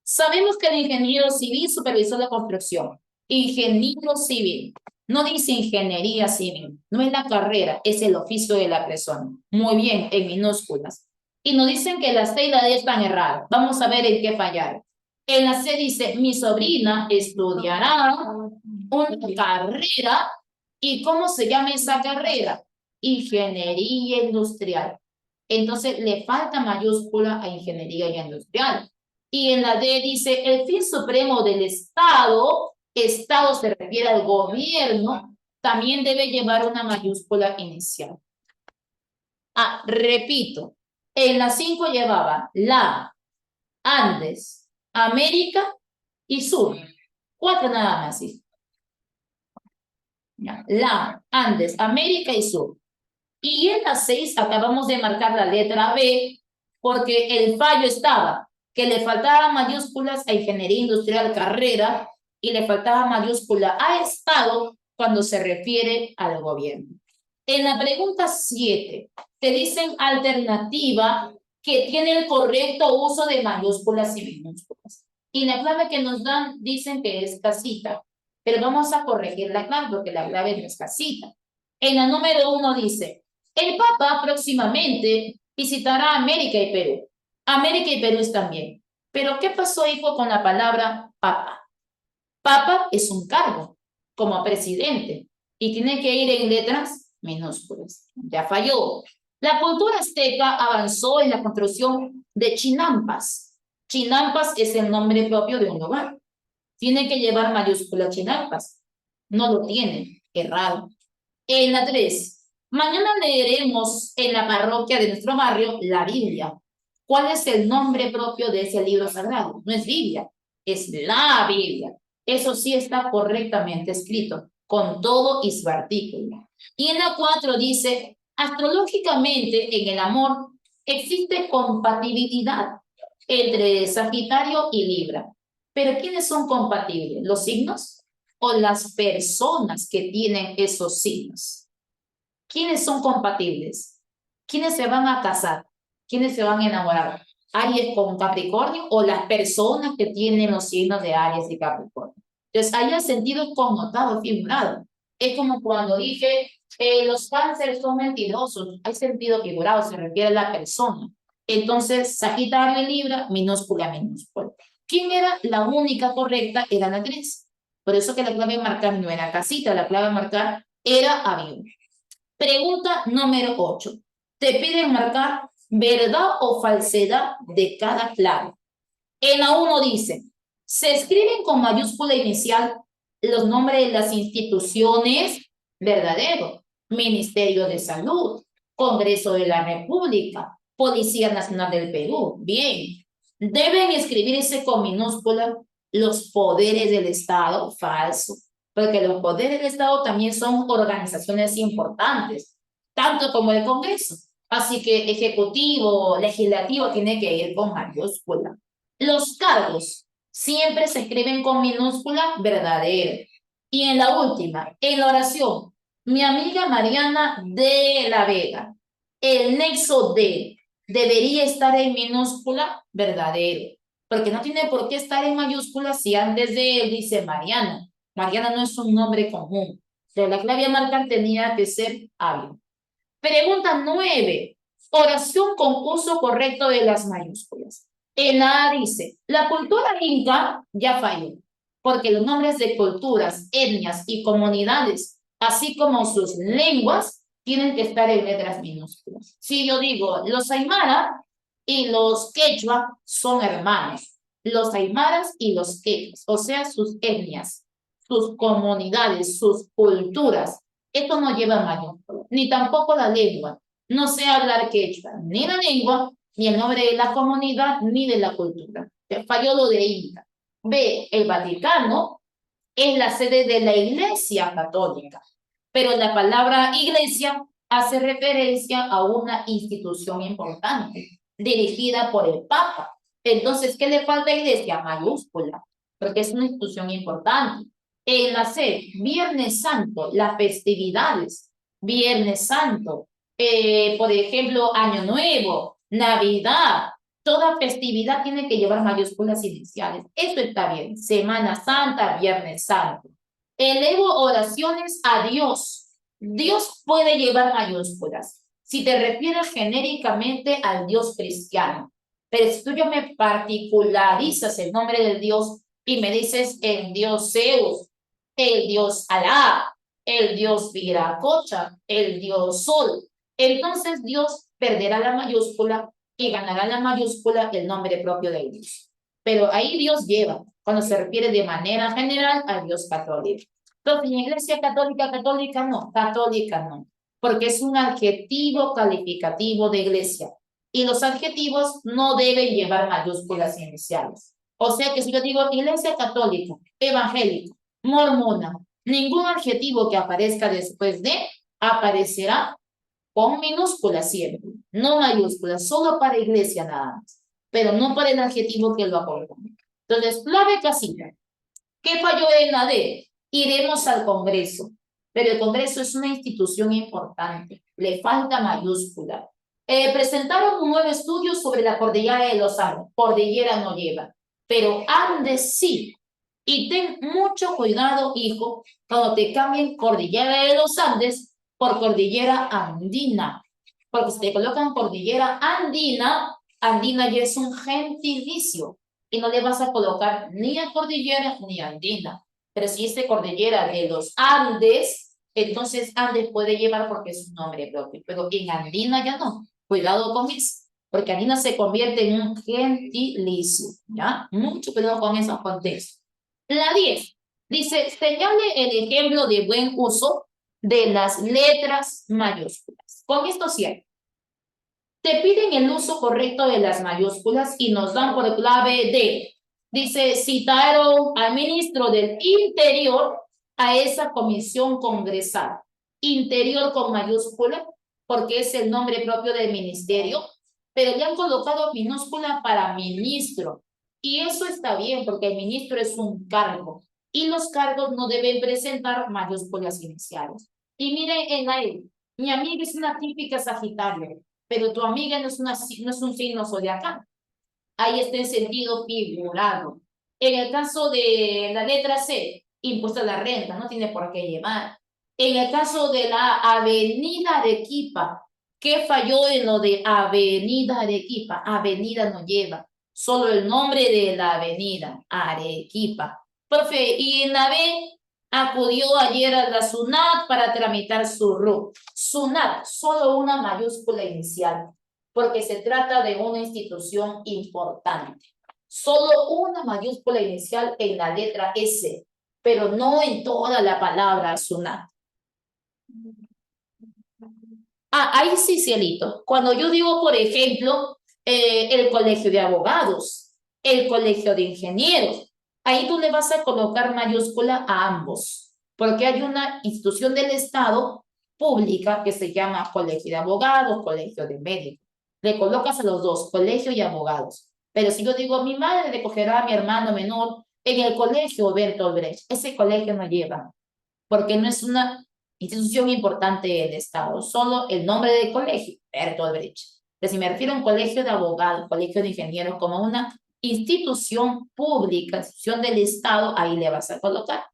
Sabemos que el ingeniero civil supervisó la construcción. Ingeniero civil. No dice ingeniería civil. No es la carrera, es el oficio de la persona. Muy bien, en minúsculas. Y nos dicen que la C y la D están erradas. Vamos a ver en qué fallaron. En la C dice, mi sobrina estudiará una carrera. ¿Y cómo se llama esa carrera? Ingeniería industrial. Entonces le falta mayúscula a ingeniería industrial. Y en la D dice, el fin supremo del Estado, Estado se refiere al gobierno, también debe llevar una mayúscula inicial. Ah, repito, en la 5 llevaba la, Andes, América y Sur. 4 nada más, sí. Ya. La, Andes, América y Sur. Y en la 6 acabamos de marcar la letra B porque el fallo estaba que le faltaba mayúsculas a Ingeniería Industrial Carrera y le faltaba mayúscula a Estado cuando se refiere al gobierno. En la pregunta 7 te dicen alternativa que tiene el correcto uso de mayúsculas y minúsculas. Y la clave que nos dan dicen que es casita, pero vamos a corregir la clave porque la clave no es casita. En la número 1 dice, el Papa próximamente visitará América y Perú. América y Perú también. Pero ¿qué pasó, hijo, con la palabra Papa? Papa es un cargo, como presidente, y tiene que ir en letras minúsculas. Ya falló. La cultura azteca avanzó en la construcción de chinampas. Chinampas es el nombre propio de un lugar. Tiene que llevar mayúscula chinampas. No lo tiene. Errado. En la 3, mañana leeremos en la parroquia de nuestro barrio la Biblia. ¿Cuál es el nombre propio de ese libro sagrado? No es Biblia, es la Biblia. Eso sí está correctamente escrito, con todo y su artículo. Y en la 4 dice, astrológicamente en el amor existe compatibilidad entre Sagitario y Libra. ¿Pero quiénes son compatibles? ¿Los signos o las personas que tienen esos signos? ¿Quiénes son compatibles? ¿Quiénes se van a casar? ¿Quiénes se van a enamorar? ¿Aries con Capricornio o las personas que tienen los signos de Aries y Capricornio? Entonces, ahí el sentido es connotado, figurado. Es como cuando dije, los cánceres son mentirosos. Hay sentido figurado, se refiere a la persona. Entonces, Sagitario y Libra, minúscula, minúscula. ¿Quién era la única correcta? Era la 3. Por eso que la clave de marcar no era casita, la clave de marcar era avión. Pregunta número 8. Te piden marcar verdad o falsedad de cada clave. En la 1 dice, se escriben con mayúscula inicial los nombres de las instituciones, verdadero, Ministerio de Salud, Congreso de la República, Policía Nacional del Perú, bien. Deben escribirse con minúscula los poderes del Estado, falso, porque los poderes del Estado también son organizaciones importantes, tanto como el Congreso. Así que ejecutivo, legislativo tiene que ir con mayúscula. Los cargos siempre se escriben con minúscula, verdadero. Y en la última, en la oración, mi amiga Mariana de la Vega, el nexo de debería estar en minúscula, verdadero. Porque no tiene por qué estar en mayúscula si antes de él dice Mariana. Mariana no es un nombre común. Pero la clave a marcar tenía que ser algo. Pregunta 9. Oración con uso correcto de las mayúsculas. En la A dice, la cultura inca ya falló, porque los nombres de culturas, etnias y comunidades, así como sus lenguas, tienen que estar en letras minúsculas. Si yo digo, los aymara y los quechua son hermanos, los aymaras y los quechuas, o sea, sus etnias, sus comunidades, sus culturas, esto no lleva mayúsculas, ni tampoco la lengua. No sé hablar quechua, ni la lengua, ni el nombre de la comunidad, ni de la cultura. Falló lo de Inca. B, el Vaticano es la sede de la Iglesia Católica, pero la palabra iglesia hace referencia a una institución importante, dirigida por el Papa. Entonces, ¿qué le falta a iglesia? Mayúscula, porque es una institución importante. En la C, Viernes Santo, las festividades, Viernes Santo, por ejemplo, Año Nuevo, Navidad, toda festividad tiene que llevar mayúsculas iniciales. Eso está bien. Semana Santa, Viernes Santo. Elevo oraciones a Dios. Dios puede llevar mayúsculas. Si te refieres genéricamente al Dios cristiano. Pero si tú yo me particularizas el nombre del Dios y me dices el Dios Zeus, el Dios Alá, el Dios Viracocha, el Dios Sol, entonces Dios perderá la mayúscula y ganará la mayúscula el nombre propio de Dios. Pero ahí Dios lleva, cuando se refiere de manera general al Dios católico. Entonces, en Iglesia Católica, católica no, porque es un adjetivo calificativo de iglesia. Y los adjetivos no deben llevar mayúsculas iniciales. O sea que si yo digo iglesia católica, evangélica, mormona, ningún adjetivo que aparezca después de aparecerá con minúsculas siempre, no mayúsculas, solo para iglesia nada más, pero no para el adjetivo que lo acompaña. Entonces, clave casilla. ¿Qué falló en la D? Iremos al Congreso, pero el Congreso es una institución importante, le falta mayúscula. Presentaron un nuevo estudio sobre la cordillera de los Andes, cordillera no lleva, pero Andes sí. Y ten mucho cuidado, hijo, cuando te cambien cordillera de los Andes por cordillera andina, porque si te colocan cordillera andina, andina ya es un gentilicio y no le vas a colocar ni a cordillera ni a andina. Pero si es de cordillera de los Andes, entonces Andes puede llevar porque es un nombre propio, pero en andina ya no. Cuidado con eso, porque andina se convierte en un gentilicio, ¿ya? Mucho cuidado con esos contextos. La 10 dice, señale el ejemplo de buen uso de las letras mayúsculas. Con esto cierro. Te piden el uso correcto de las mayúsculas y nos dan por clave D. Dice, citaron al ministro del Interior a esa comisión congresal. Interior con mayúscula, porque es el nombre propio del ministerio, pero le han colocado minúscula para ministro. Y eso está bien, porque el ministro es un cargo. Y los cargos no deben presentar mayúsculas iniciales. Y miren en ahí, mi amiga es una típica Sagitario, pero tu amiga no es un signo zodiacal. Ahí está en sentido figurado. En el caso de la letra C, impuesto a la renta, no tiene por qué llevar. En el caso de la Avenida Arequipa, ¿qué falló en lo de Avenida Arequipa? Avenida no lleva, solo el nombre de la avenida, Arequipa. Profe, y en la B acudió ayer a la SUNAT para tramitar su RUT. SUNAT, solo una mayúscula inicial, porque se trata de una institución importante. Solo una mayúscula inicial en la letra S, pero no en toda la palabra SUNAT. Ahí sí, cielito. Cuando yo digo, por ejemplo, el colegio de abogados, el colegio de ingenieros, ahí tú le vas a colocar mayúscula a ambos, porque hay una institución del Estado pública que se llama colegio de abogados, colegio de médicos. Le colocas a los dos, colegio y abogados. Pero si yo digo, mi madre recogerá a mi hermano menor en el colegio Bertolt Brecht, ese colegio no lleva, porque no es una institución importante del Estado, solo el nombre del colegio, Bertolt Brecht. Pero si me refiero a un colegio de abogados, colegio de ingenieros, como una institución pública, institución del Estado, ahí le vas a colocar.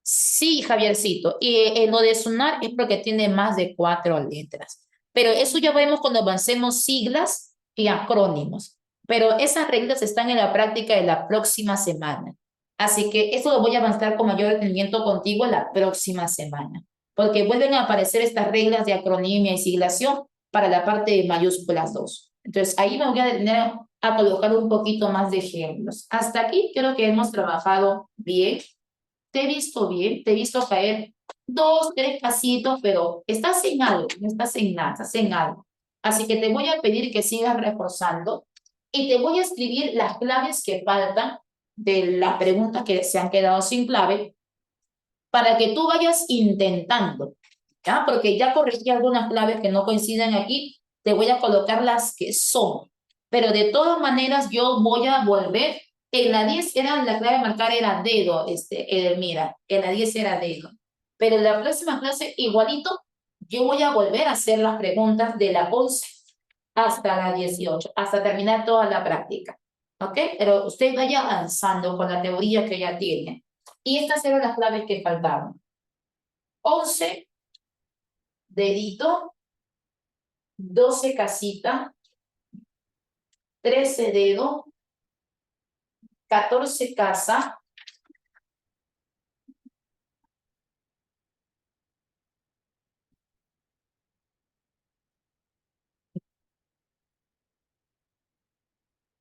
Sí, Javiercito, y lo de SUNAT es porque tiene más de 4 letras, pero eso ya vemos cuando avancemos siglas y acrónimos, pero esas reglas están en la práctica de la próxima semana. Así que eso lo voy a avanzar con mayor detenimiento contigo la próxima semana, porque vuelven a aparecer estas reglas de acronimia y siglación para la parte de mayúsculas 2. Entonces, ahí me voy a detener a colocar un poquito más de ejemplos. Hasta aquí creo que hemos trabajado bien. Te he visto bien, te he visto caer 2, 3 pasitos, pero estás en algo, no estás en nada, estás en algo. Así que te voy a pedir que sigas reforzando y te voy a escribir las claves que faltan de las preguntas que se han quedado sin clave para que tú vayas intentando, ¿ya? Porque ya corregí algunas claves que no coinciden aquí, te voy a colocar las que son. Pero de todas maneras yo voy a volver. En la 10 era la clave de marcar era dedo, mira, en la 10 era dedo. Pero en la próxima clase, igualito, yo voy a volver a hacer las preguntas de la 11 hasta la 18, hasta terminar toda la práctica. ¿Ok? Pero usted vaya avanzando con la teoría que ya tiene. Y estas eran las claves que faltaban. 11, dedito, 12 casita, 13 dedo, 14 casa,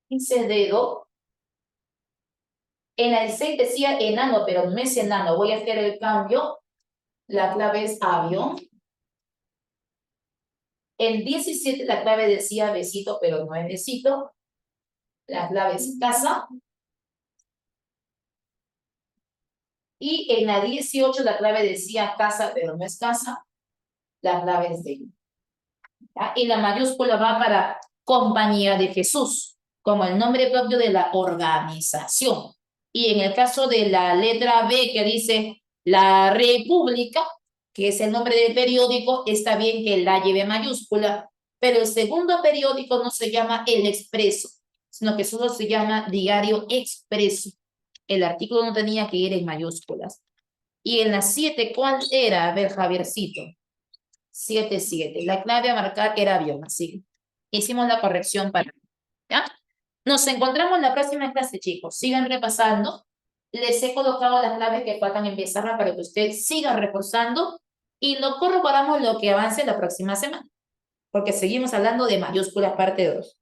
15 dedo. En el 6 decía enano, pero no es enano. Voy a hacer el cambio. La clave es avión. En 17 la clave decía besito, pero no es besito. La clave es casa. Y en la 18 la clave decía casa, pero no es casa. La clave es de. ¿Ya? Y la mayúscula va para Compañía de Jesús, como el nombre propio de la organización. Y en el caso de la letra B que dice la República, que es el nombre del periódico, está bien que la lleve mayúscula, pero el segundo periódico no se llama El Expreso, sino que solo se llama Diario Expreso. El artículo no tenía que ir en mayúsculas. Y en la 7, ¿cuál era? A ver, Javiercito. 7. La clave a marcar era avión, así. Hicimos la corrección para. ¿Ya? Nos encontramos en la próxima clase, chicos. Sigan repasando. Les he colocado las claves que faltan en pizarra para que usted siga reforzando y lo corroboramos lo que avance la próxima semana, porque seguimos hablando de mayúsculas parte 2.